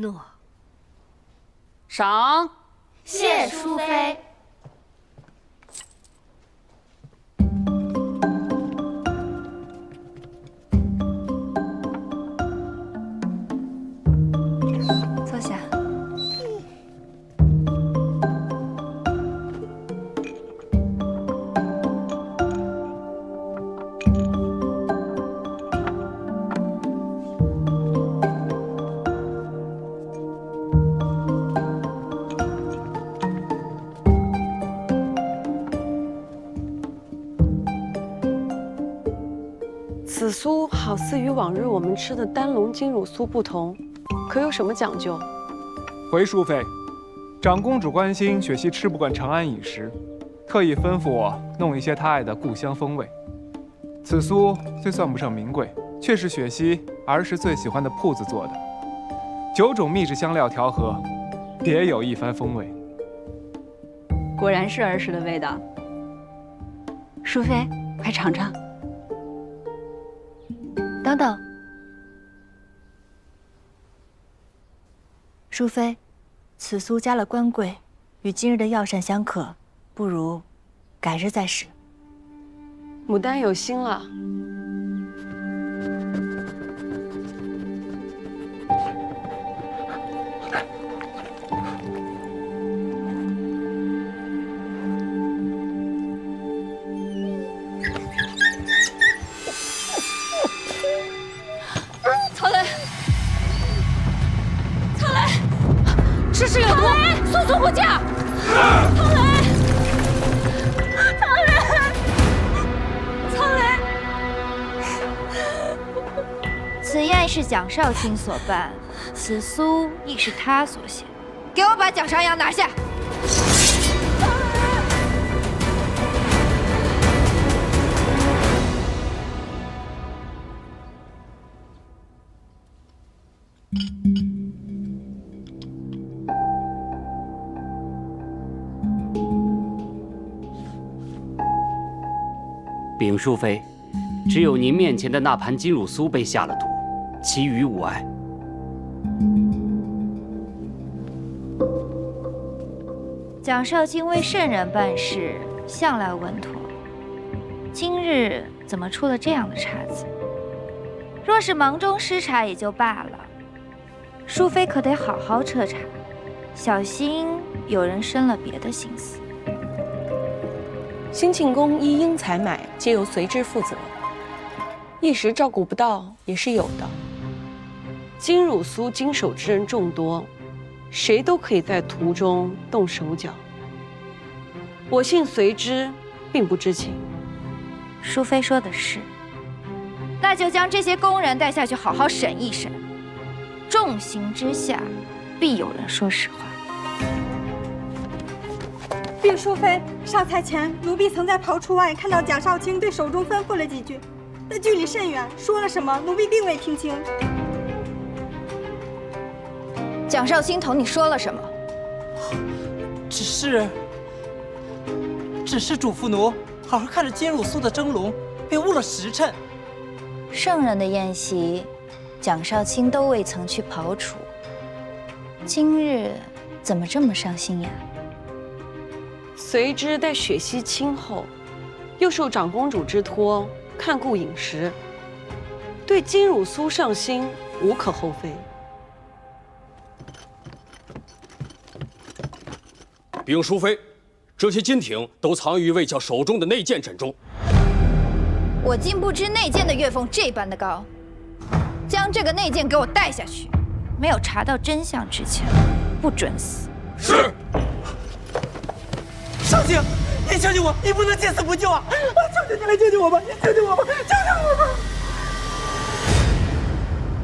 诺。赏。谢淑妃。坐下。此酥好似与往日我们吃的丹龙金乳酥不同，可有什么讲究？回淑妃，长公主关心雪溪吃不惯长安饮食，特意吩咐我弄一些她爱的故乡风味。此酥虽算不上名贵，却是雪溪儿时最喜欢的铺子做的，9种秘制香料调和，别有一番风味。果然是儿时的味道。淑妃，快尝尝。等等，淑妃，此酥加了官桂，与今日的药膳相克，不如改日再试。牡丹有心了。曹雷，曹雷，吃有毒，速速护驾！曹雷，曹雷，曹雷，此宴是蒋少卿所办，此酥亦是他所献。给我把蒋商阳拿下！禀淑妃，只有您面前的那盘金乳酥被下了毒，其余无碍。蒋少卿为圣人办事，向来稳妥。今日怎么出了这样的岔子？若是忙中失察也就罢了，淑妃可得好好彻查，小心有人生了别的心思。兴庆宫一应采买皆由随之负责，一时照顾不到也是有的。金乳酥经手之人众多，谁都可以在途中动手脚。我信随之并不知情。淑妃说的是，那就将这些工人带下去好好审一审，重刑之下，必有人说实话。禀淑妃，上菜前，奴婢曾在庖厨外看到蒋少卿对手中吩咐了几句，但距离甚远，说了什么，奴婢并未听清。蒋少卿同你说了什么？只是嘱咐奴好好看着金乳酥的蒸笼，别误了时辰。圣人的宴席，蒋少卿都未曾去庖厨，今日怎么这么上心呀？随之待雪溪亲后，又受长公主之托看顾饮食，对金乳酥上心无可厚非。禀淑妃，这些金挺都藏于魏教手中的内剑枕中。我竟不知内剑的月俸这般的高，将这个内剑给我带下去，没有查到真相之前，不准死。是。少卿，你救救我！你不能见死不救啊！求求你来救救我吧！你救救我吧！救救我吧！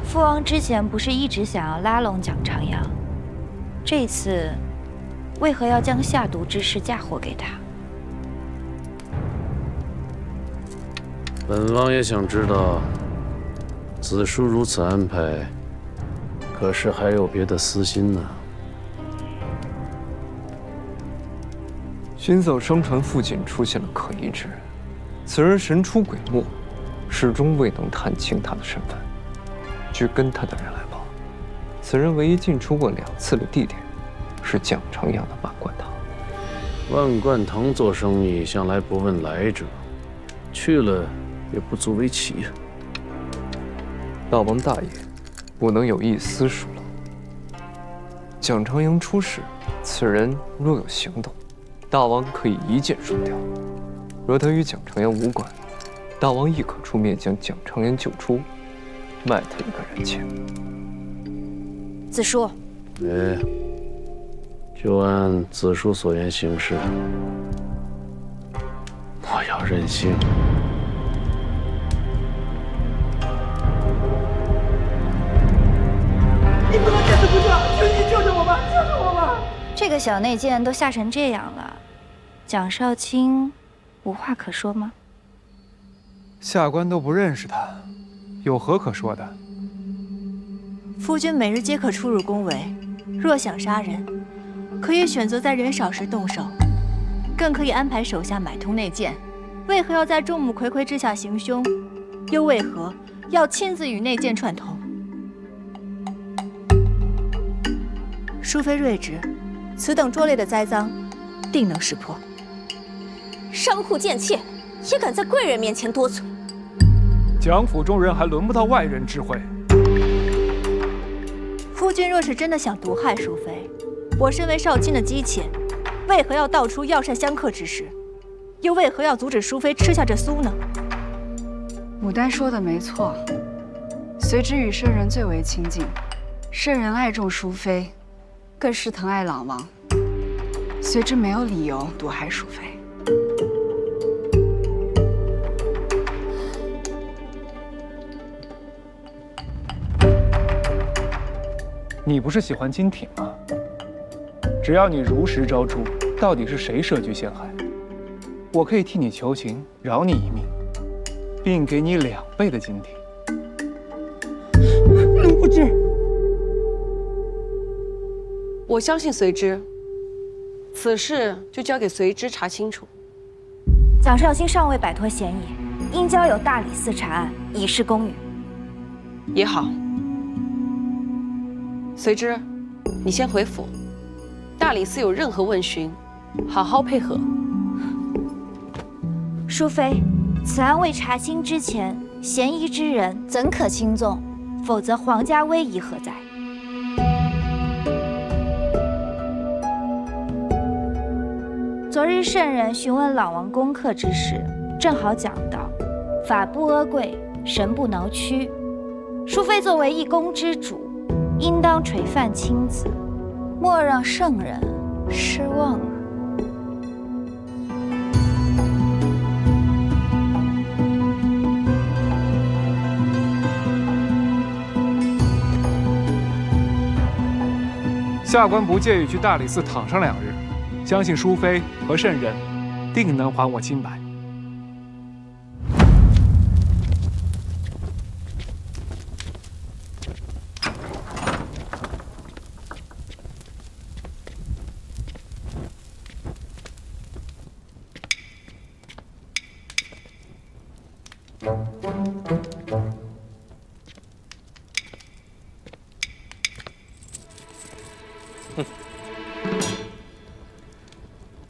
父王之前不是一直想要拉拢蒋长阳，这次为何要将下毒之事嫁祸给他？本王也想知道，子叔如此安排，可是还有别的私心呢？今早商船附近出现了可疑之人，此人神出鬼没，始终未能探清他的身份。据跟他的人来报，此人唯一进出过2次的地点，是蒋长阳的万贯堂。万贯堂做生意向来不问来者，去了也不足为奇呀。大王大爷，不能有意私疏了。蒋长阳出事，此人若有行动，大王可以一箭双雕；若他与蒋长阳无关，大王亦可出面将蒋长阳救出，卖他一个人情。子叔，哎，就按子叔所言行事。我要任性。你不能见死不救，求你救救我吧，救救我吧！这个小内奸都吓成这样了，蒋少卿无话可说吗？下官都不认识他，有何可说的？夫君每日皆可出入宫闱，若想杀人，可以选择在人少时动手，更可以安排手下买通内奸。为何要在众目睽睽之下行凶？又为何要亲自与内奸串通？淑妃睿智，此等拙劣的栽赃，定能识破。商户贱妾，也敢在贵人面前多嘴？蒋府中人还轮不到外人智慧。夫君若是真的想毒害淑妃，我身为少卿的姬妾，为何要道出药膳相克之事？又为何要阻止淑妃吃下这酥呢？牡丹说的没错，随之与圣人最为亲近，圣人爱重淑妃，更是疼爱朗王，随之没有理由毒害淑妃。你不是喜欢金挺吗？只要你如实招出到底是谁设局陷害，我可以替你求情，饶你一命，并给你2倍的金挺。奴不知。我相信随之，此事就交给随之查清楚。蒋少卿尚未摆脱嫌疑，应交由大理寺查案，以示公允。也好，随之，你先回府，大理寺有任何问询，好好配合。淑妃，此案未查清之前，嫌疑之人怎可轻纵？否则皇家威仪何在？昨日圣人询问朗王功课之时，正好讲到法不阿贵，神不挠屈。淑妃作为一宫之主，应当垂范亲子，莫让圣人失望啊！下官不介意去大理寺躺上2日，相信淑妃和圣人定能还我清白。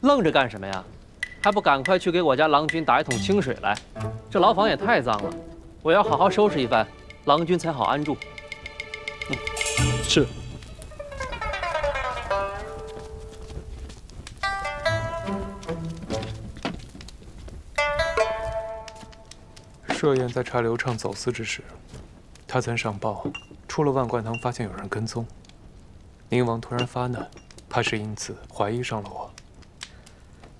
愣着干什么呀？还不赶快去给我家郎君打一桶清水来！这牢房也太脏了，我要好好收拾一番，郎君才好安住。是。设宴在查刘畅走私之时，他曾上报，出了万贯堂发现有人跟踪。宁王突然发难，怕是因此怀疑上了我。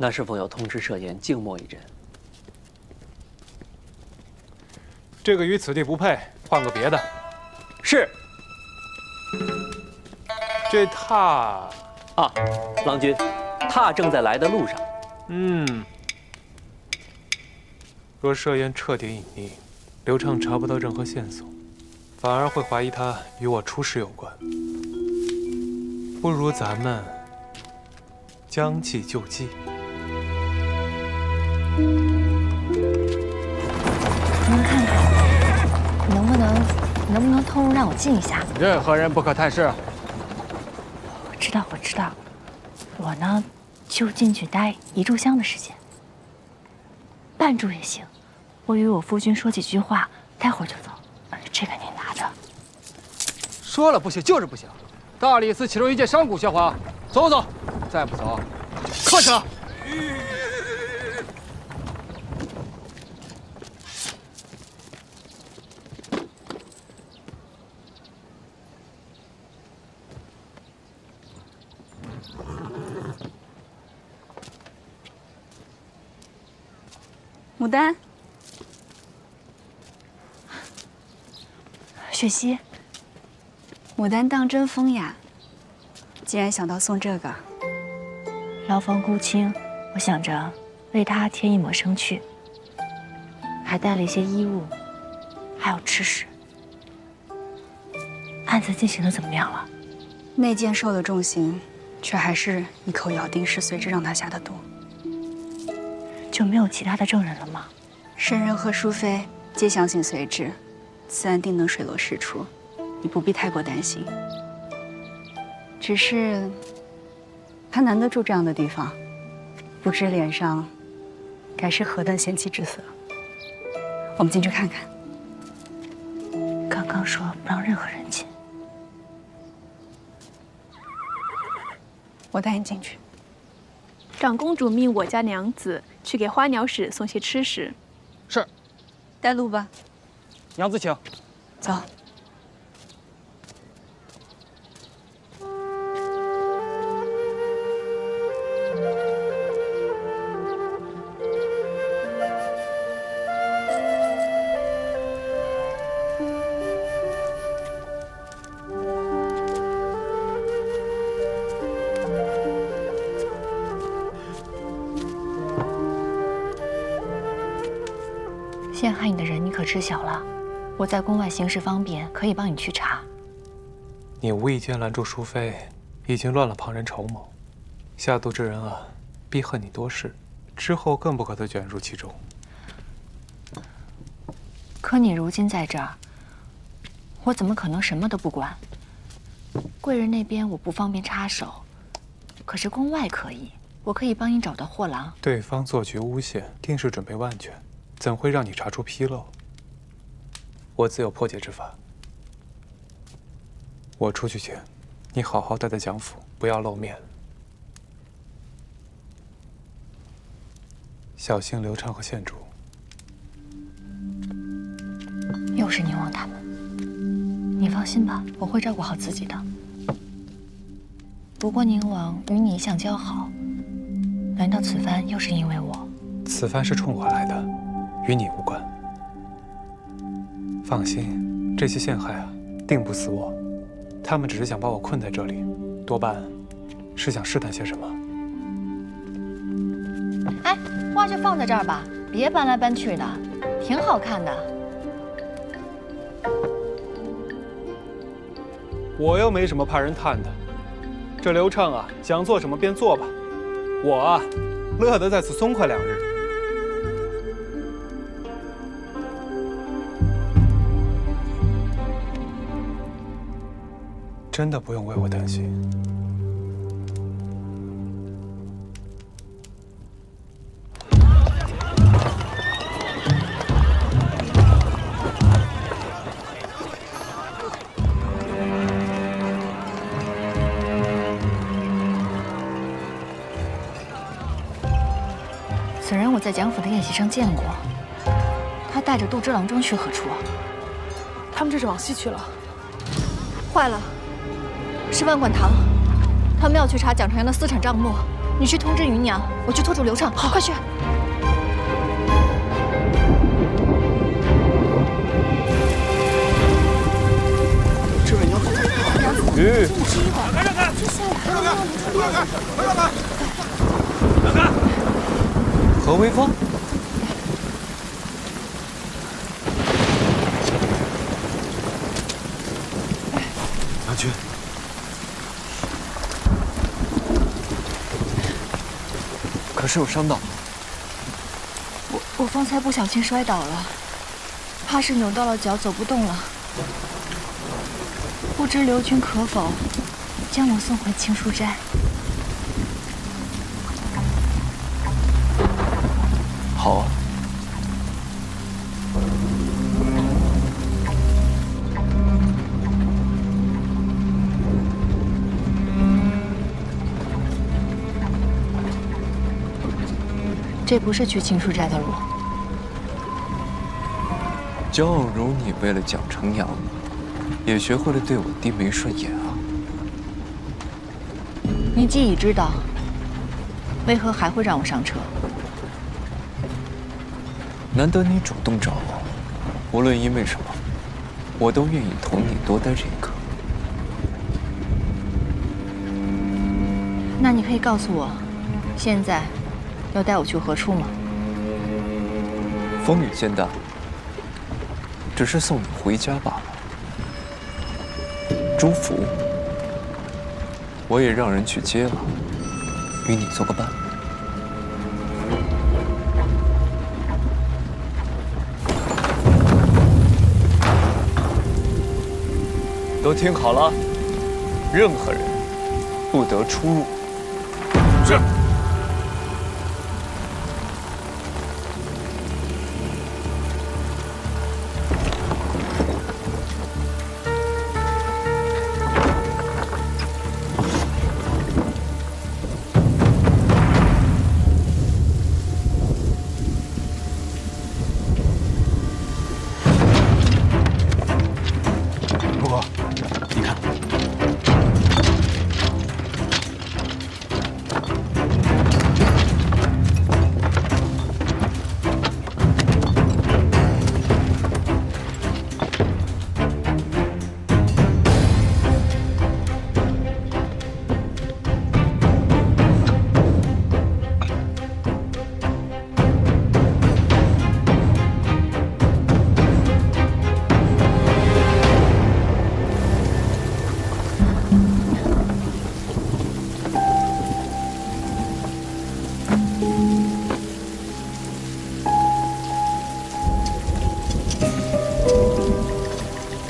那是否要通知设宴静默一阵？这个与此地不配，换个别的。是。这榻啊，郎君，榻正在来的路上。若设宴彻底隐匿，刘畅查不到任何线索，反而会怀疑他与我出事有关。不如咱们将计就计。您看看，能不能你能不能通融让我进一下？任何人不可探视。我知道，我知道。我呢，就进去待1炷香的时间，半炷也行。我与我夫君说几句话，待会儿就走。这个您拿着。说了不行就是不行。大理寺其中一件商贾笑话，走走，再不走，克死他！牡丹，雪溪，牡丹当真风雅，竟然想到送这个。牢房孤清，我想着为他添一抹生趣，还带了一些衣物，还有吃食。案子进行的怎么样了？内奸受了重刑，却还是一口咬定是随之让他下的毒。就没有其他的证人了吗？圣人和淑妃皆相信随之，此案定能水落石出，你不必太过担心。只是他难得住这样的地方，不知脸上该是何等嫌弃之色。我们进去看看。刚刚说不让任何人进，我带你进去。长公主命我家娘子去给花鸟使送些吃食。是。带路吧。娘子请。走。陷害你的人你可知晓了？我在宫外行事方便，可以帮你去查。你无意间拦住淑妃，已经乱了旁人筹谋，下毒之人啊，必恨你多事，之后更不可得卷入其中。可你如今在这儿，我怎么可能什么都不管？贵人那边我不方便插手，可是宫外可以，我可以帮你找到货郎。对方做局诬陷，定是准备万全，怎会让你查出纰漏？我自有破解之法。我出去前，你好好待在蒋府，不要露面。小心刘畅和县主。又是宁王他们，你放心吧，我会照顾好自己的。不过宁王与你一向交好，难道此番又是因为我？此番是冲我来的，与你无关。放心，这些陷害啊，定不死我。他们只是想把我困在这里，多半是想试探些什么。哎，画就放在这儿吧，别搬来搬去的，挺好看的。我又没什么怕人探的。这刘畅啊，想做什么便做吧。我啊，乐得在此松快2日。真的不用为我担心。此人我在蒋府的宴席上见过，他带着杜之郎中去何处？他们这是往西去了。坏了，是万贯堂，他们要去查蒋承阳的私产账目。你去通知芸娘，我去拖住刘畅。好，快去！这位娘子，让开！让开！让开！让开！何威风？娘君，可是有伤到？我方才不小心摔倒了，怕是扭到了脚，走不动了。不知刘君可否将我送回青书斋？好啊。这不是去青书斋的路。骄傲如你，为了蒋成阳，也学会了对我低眉顺眼啊！你既已知道，为何还会让我上车？难得你主动找我，无论因为什么，我都愿意同你多待这一刻。那你可以告诉我，现在要带我去何处吗？风雨渐大，只是送你回家罢了。朱福，我也让人去接了，与你做个伴。都听好了，任何人不得出入。是。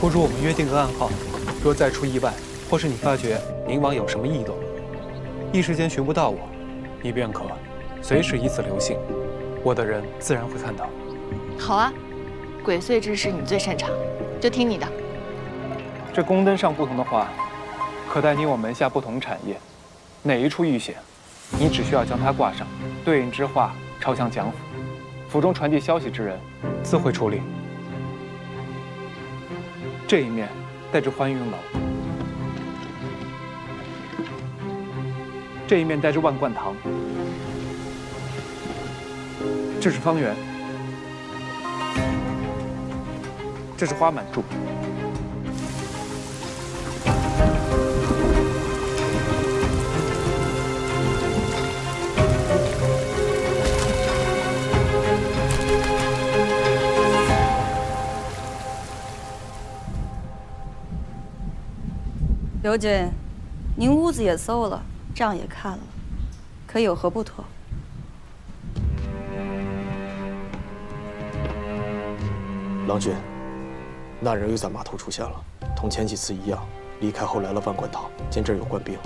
不如我们约定个暗号，若再出意外，或是你发觉宁王有什么异动，一时间寻不到我，你便可随时以此留信，我的人自然会看到。好啊，鬼祟之事你最擅长，就听你的。这宫灯上不同的话，可代你我门下不同产业，哪一处遇险，你只需要将它挂上，对应之话朝向蒋府，府中传递消息之人自会处理。这一面带至欢云楼，这一面带至万贯堂，这是方圆，这是花满柱。刘君，您屋子也搜了，账也看了，可有何不妥？郎君，那人又在码头出现了，同前几次一样，离开后来了万贯堂，见这儿有官兵，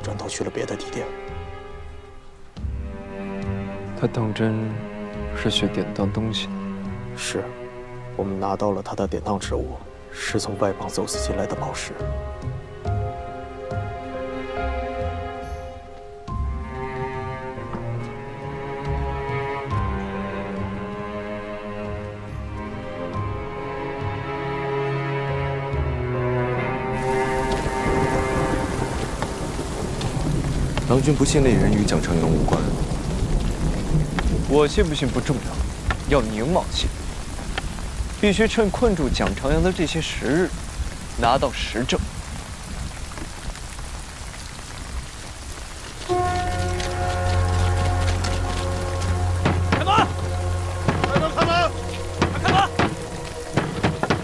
转头去了别的地点。他当真是学典当东西？是，我们拿到了他的典当之物，是从外邦走私进来的宝石。郎君不信那人与蒋成阳无关，我信不信不重要，要宁王信。必须趁困住蒋长阳的这些时日，拿到实证。开门！开门！开门！开门！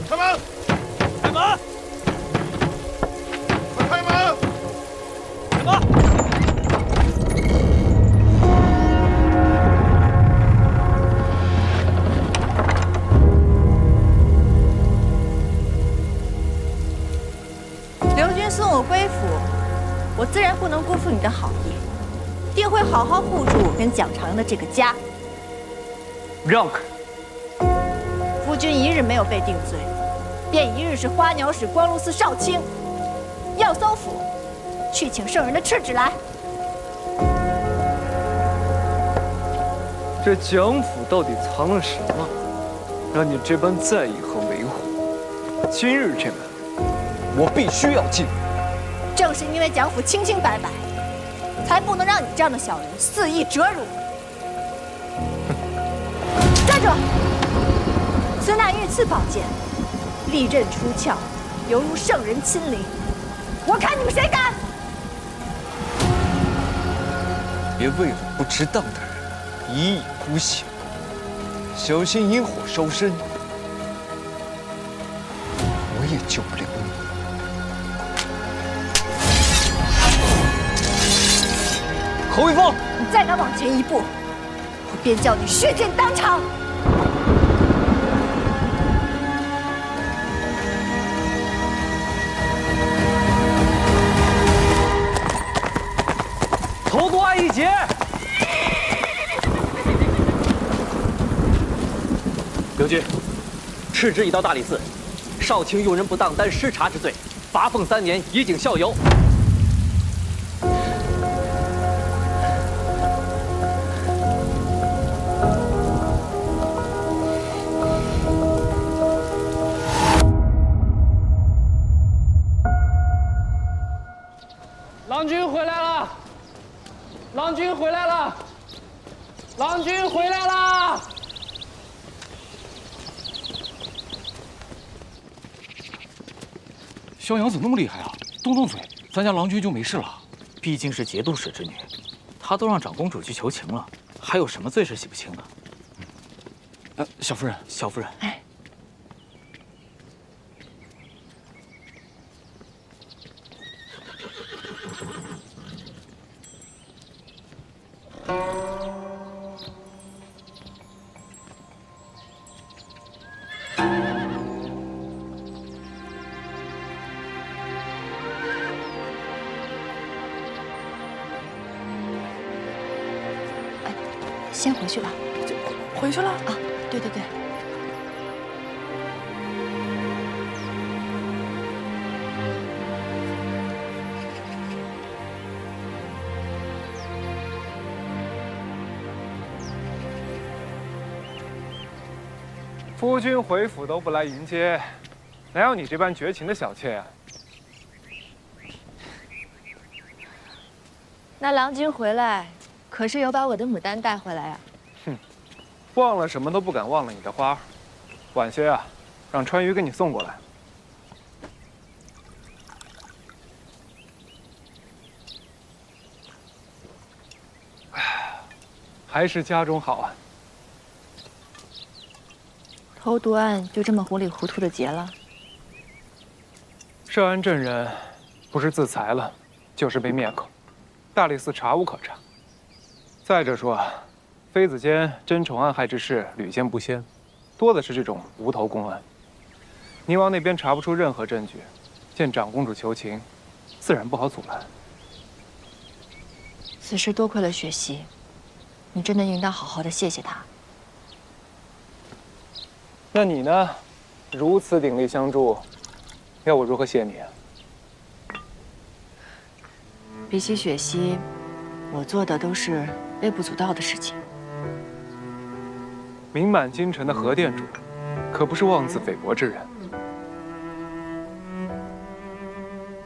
开门！开门！快开门！开门！辜负你的好意，定会好好护住我跟蒋长阳的这个家。让开！夫君一日没有被定罪，便一日是花鸟使光禄寺少卿。要搜府，去请圣人的敕旨来。这蒋府到底藏了什么，让你这般在意和维护？今日这门，我必须要进。正是因为蒋府清清白白，才不能让你这样的小人肆意折辱。站住！此乃御赐宝剑，利刃出鞘，犹如圣人亲临。我看你们谁敢！别为了不值当的人一意孤行，小心引火烧身，我也救不了你。侯一峰，你再敢往前一步，我便叫你血溅当场！头多一截。刘军，敕旨已到大理寺，少卿用人不当担失察之罪，罚俸3年，以儆效尤。郎君回来了！郎君回来了！郎君回来了！萧阳怎么那么厉害啊？动动嘴，咱家郎君就没事了。毕竟是节度使之女，她都让长公主去求情了，还有什么罪是洗不清的？小夫人，小夫人，哎，先回去吧。回去了啊？对对对。夫君回府都不来迎接，哪有你这般绝情的小妾啊？那郎君回来，可是有把我的牡丹带回来啊？哼，忘了什么都不敢忘了你的花，晚些啊，让川渝给你送过来。还是家中好啊。投毒案就这么糊里糊涂的结了？涉案证人不是自裁了，就是被灭口，大理寺查无可查。再者说，妃子间争宠暗害之事屡见不鲜，多的是这种无头公案。宁王那边查不出任何证据，见长公主求情，自然不好阻拦。此事多亏了雪溪，你真的应当好好的谢谢她。那你呢？如此鼎力相助，要我如何谢你啊？比起雪溪，我做的都是微不足道的事情。名满京城的何店主，可不是妄自菲薄之人。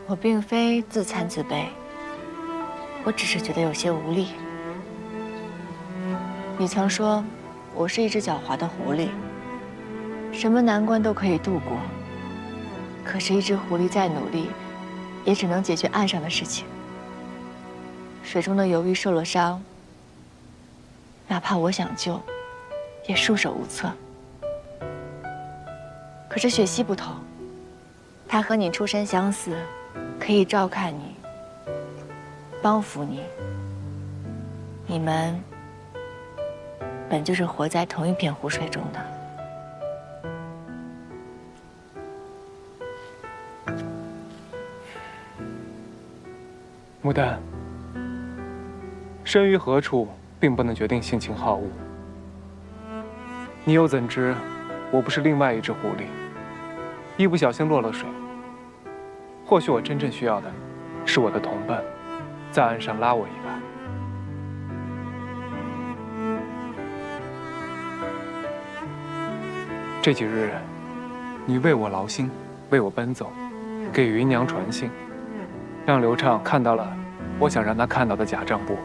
我并非自惭自卑，我只是觉得有些无力。你曾说我是一只狡猾的狐狸，什么难关都可以度过。可是，一只狐狸再努力，也只能解决岸上的事情。水中的游鱼受了伤，哪怕我想救，也束手无策。可是雪溪不同，她和你出身相似，可以照看你，帮扶你。你们本就是活在同一片湖水中的。牡丹，身于何处，并不能决定性情好恶。你又怎知，我不是另外一只狐狸，一不小心落了水。或许我真正需要的，是我的同伴，在岸上拉我一把。这几日，你为我劳心，为我奔走，给芸娘传信，让刘畅看到了我想让他看到的假账簿。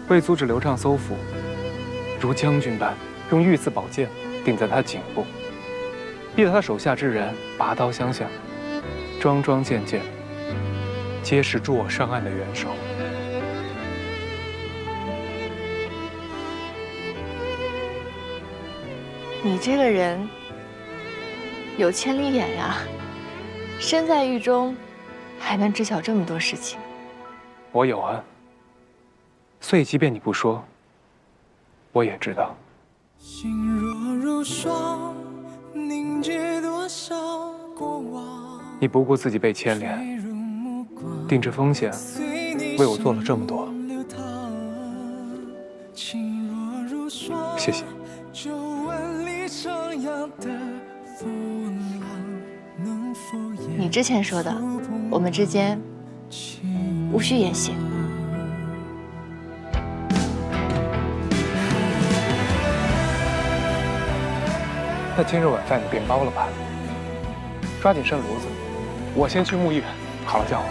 为阻止刘畅搜捕，如将军般用御赐宝剑顶在他颈部，逼得他手下之人拔刀相向，桩桩件件，皆是助我上岸的元首。你这个人有千里眼呀，身在狱中，还能知晓这么多事情。我有啊，所以即便你不说，我也知道。心若如霜，凝结多少过往。你不顾自己被牵连，顶着风险为我做了这么多，谢谢。你之前说的，我们之间无需言谢。那今日晚饭你便包了吧，抓紧生炉子，我先去沐浴，好了叫我。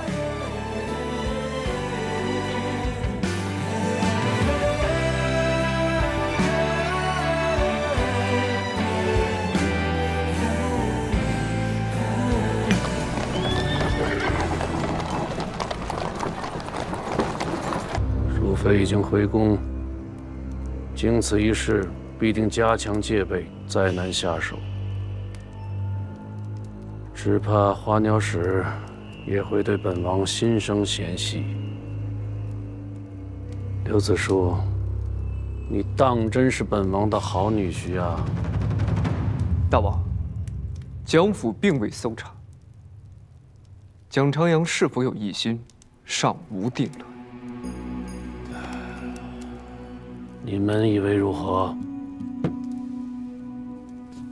淑妃已经回宫，经此一事，必定加强戒备，再难下手。只怕花鸟使也会对本王心生嫌隙。刘子书，你当真是本王的好女婿啊！大王，蒋府并未搜查，蒋长阳是否有异心，尚无定论。你们以为如何？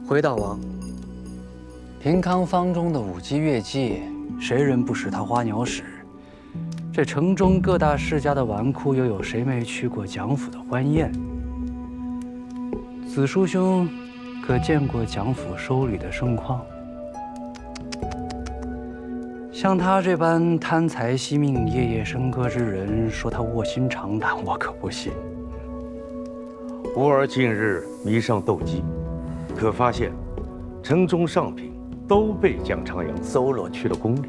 回大王，平康坊中的舞姬乐伎，谁人不识他花鸟使？这城中各大世家的纨绔，又有谁没去过蒋府的欢宴？子叔兄，可见过蒋府收礼的盛况？像他这般贪财惜命、夜夜笙歌之人，说他卧薪尝胆，我可不信。吾儿近日迷上斗鸡，可发现城中上品都被蒋长阳搜罗去了宫里。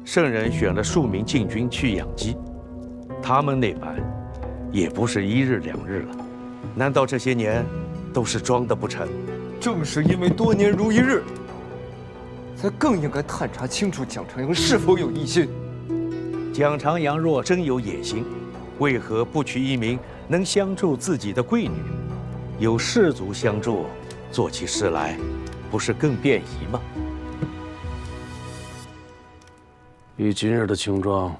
圣人选了数名禁军去养鸡，他们那般也不是一日两日了。难道这些年都是装的不成？正是因为多年如一日，才更应该探查清楚蒋长阳是否有异心。蒋长阳若真有野心，为何不娶一名能相助自己的贵女？有士族相助，做起事来不是更便宜吗？以今日的情状，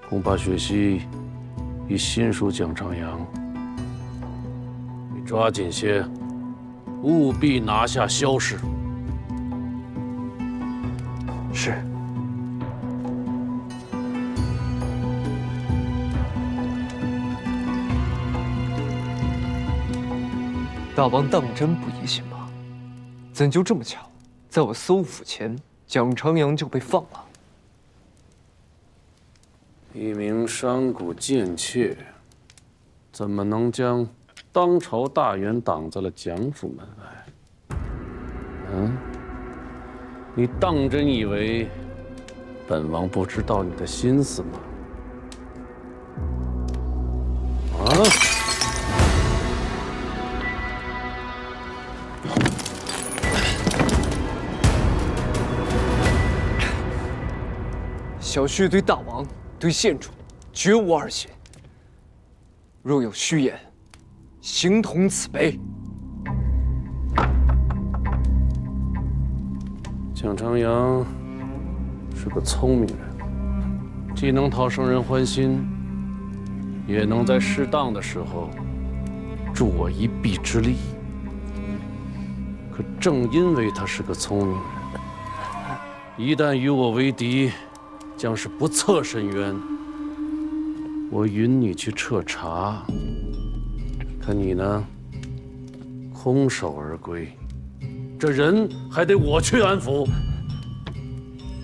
恐怕雪溪已心属蒋长阳。你抓紧些，务必拿下萧氏。是。大王当真不疑心吗？怎就这么巧，在我搜捕前，蒋长阳就被放了？一名山谷贱妾，怎么能将当朝大员挡在了蒋府门外？嗯，你当真以为本王不知道你的心思吗？啊！小婿对大王、对县主绝无二心。若有虚言，形同此卑。蒋长阳是个聪明人，既能讨圣人欢心，也能在适当的时候助我一臂之力。可正因为他是个聪明人，一旦与我为敌，将是不测深渊。我允你去彻查，可你呢，空手而归，这人还得我去安抚。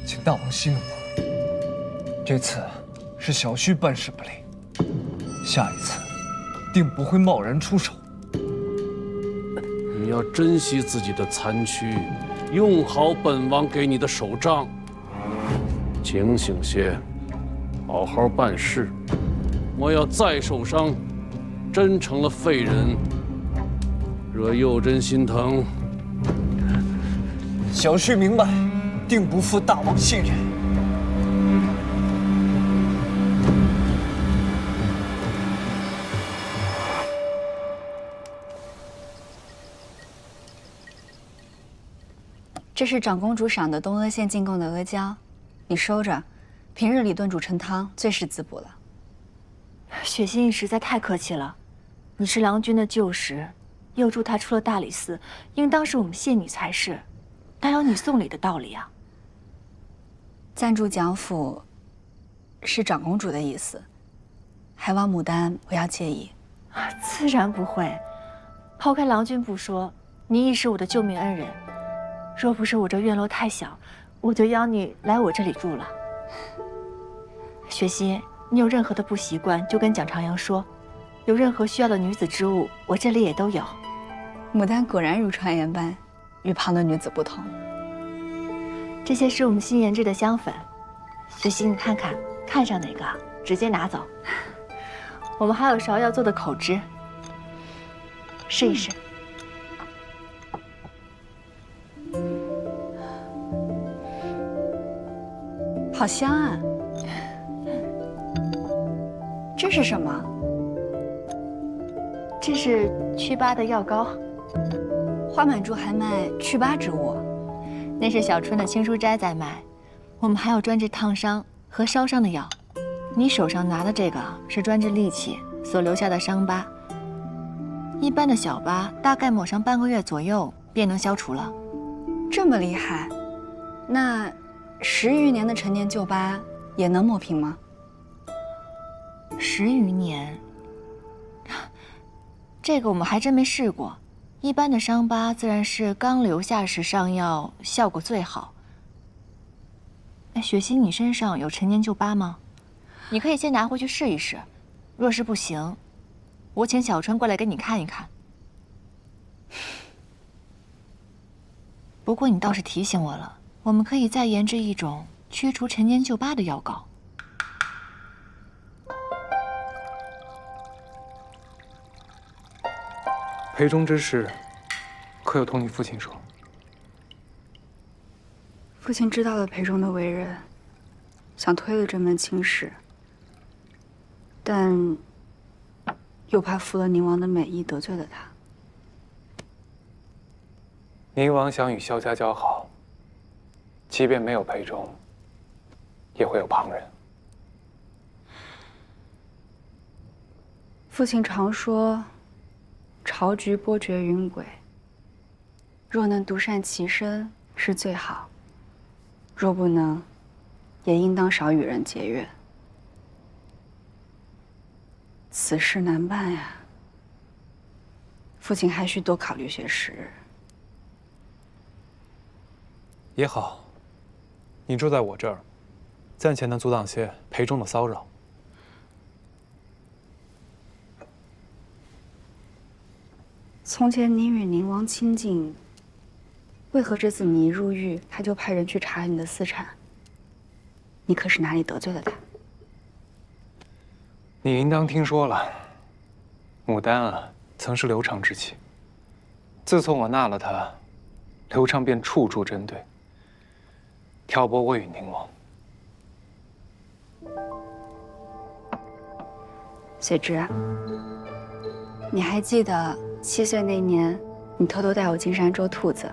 请大王息怒，这次是小婿办事不力，下一次定不会贸然出手。你要珍惜自己的残躯，用好本王给你的手杖。警醒些，好好办事。莫要再受伤，真成了废人，惹幼珍心疼。小婿明白，定不负大王信任。这是长公主赏的东阿县进贡的阿胶，你收着，平日里炖煮成汤，最是滋补了。雪心，你实在太客气了。你是郎君的旧识，又助他出了大理寺，应当是我们谢你才是，哪有你送礼的道理啊？暂住蒋府，是长公主的意思，还望牡丹不要介意。自然不会。抛开郎君不说，你亦是我的救命恩人。若不是我这院落太小，我就邀你来我这里住了。雪心，你有任何的不习惯，就跟蒋长阳说。有任何需要的女子之物，我这里也都有。牡丹果然如传言般，与旁的女子不同。这些是我们新研制的香粉，雪心，你看看，看上哪个，直接拿走。我们还有芍药做的口脂，试一试。好香啊！这是什么？这是祛疤的药膏。花满珠还卖祛疤之物？那是小春的青书斋在卖。我们还有专治烫伤和烧伤的药。你手上拿的这个是专治戾气所留下的伤疤。一般的小疤大概抹上半个月左右便能消除了。这么厉害？那10余年的陈年旧疤也能抹平吗？10余年，这个我们还真没试过。一般的伤疤自然是刚留下时上药，效果最好。哎，雪心，你身上有陈年旧疤吗？你可以先拿回去试一试，若是不行，我请小春过来给你看一看。不过你倒是提醒我了，我们可以再研制一种驱除陈年旧疤的药膏。培中之事，可有同你父亲说？父亲知道了裴忠的为人，想推了这门亲事，但又怕负了宁王的美意，得罪了他。宁王想与萧家交好，即便没有裴忠，也会有旁人。父亲常说，朝局波谲云诡，若能独善其身是最好，若不能，也应当少与人结怨。此事难办呀，父亲还需多考虑些时日。也好，你住在我这儿，暂且能阻挡些裴忠的骚扰。从前你与宁王亲近，为何这次你一入狱，他就派人去查你的私产？你可是哪里得罪了他？你应当听说了，牡丹啊，曾是刘畅之妻。自从我纳了她，刘畅便处处针对，挑拨我与宁王。雪芝，你还记得7岁那年，你偷偷带我进山捉兔子，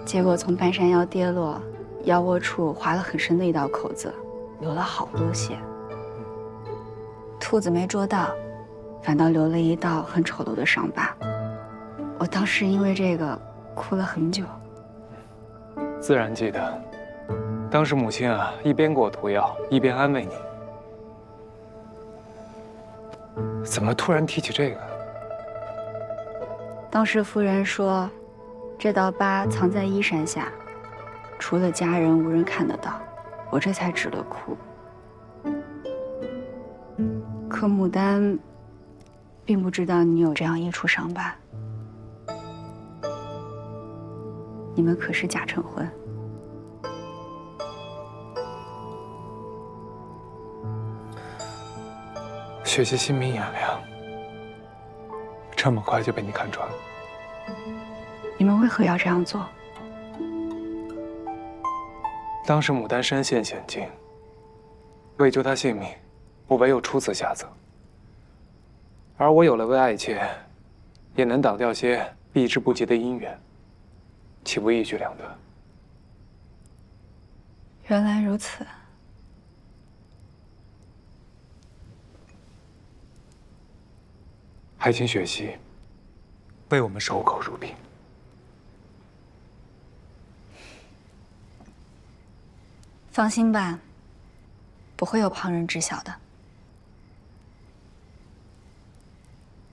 结果从半山腰跌落，腰窝处划了很深的一道口子，流了好多血。兔裤子没捉到，反倒留了一道很丑陋的伤疤。我当时因为这个哭了很久。自然记得，当时母亲啊，一边给我涂药，一边安慰你。怎么突然提起这个？当时夫人说，这道疤藏在衣衫下，除了家人无人看得到，我这才止了哭。可牡丹并不知道你有这样一处伤疤。你们可是假成婚。雪溪心明眼亮，这么快就被你看穿了。你们为何要这样做？当时牡丹身陷险境，为救她性命，我唯有出此下策。而我有了位爱妾，也能挡掉些避之不及的姻缘，岂不一举两得？原来如此。还请雪溪为我们守口如瓶。放心吧，不会有旁人知晓的。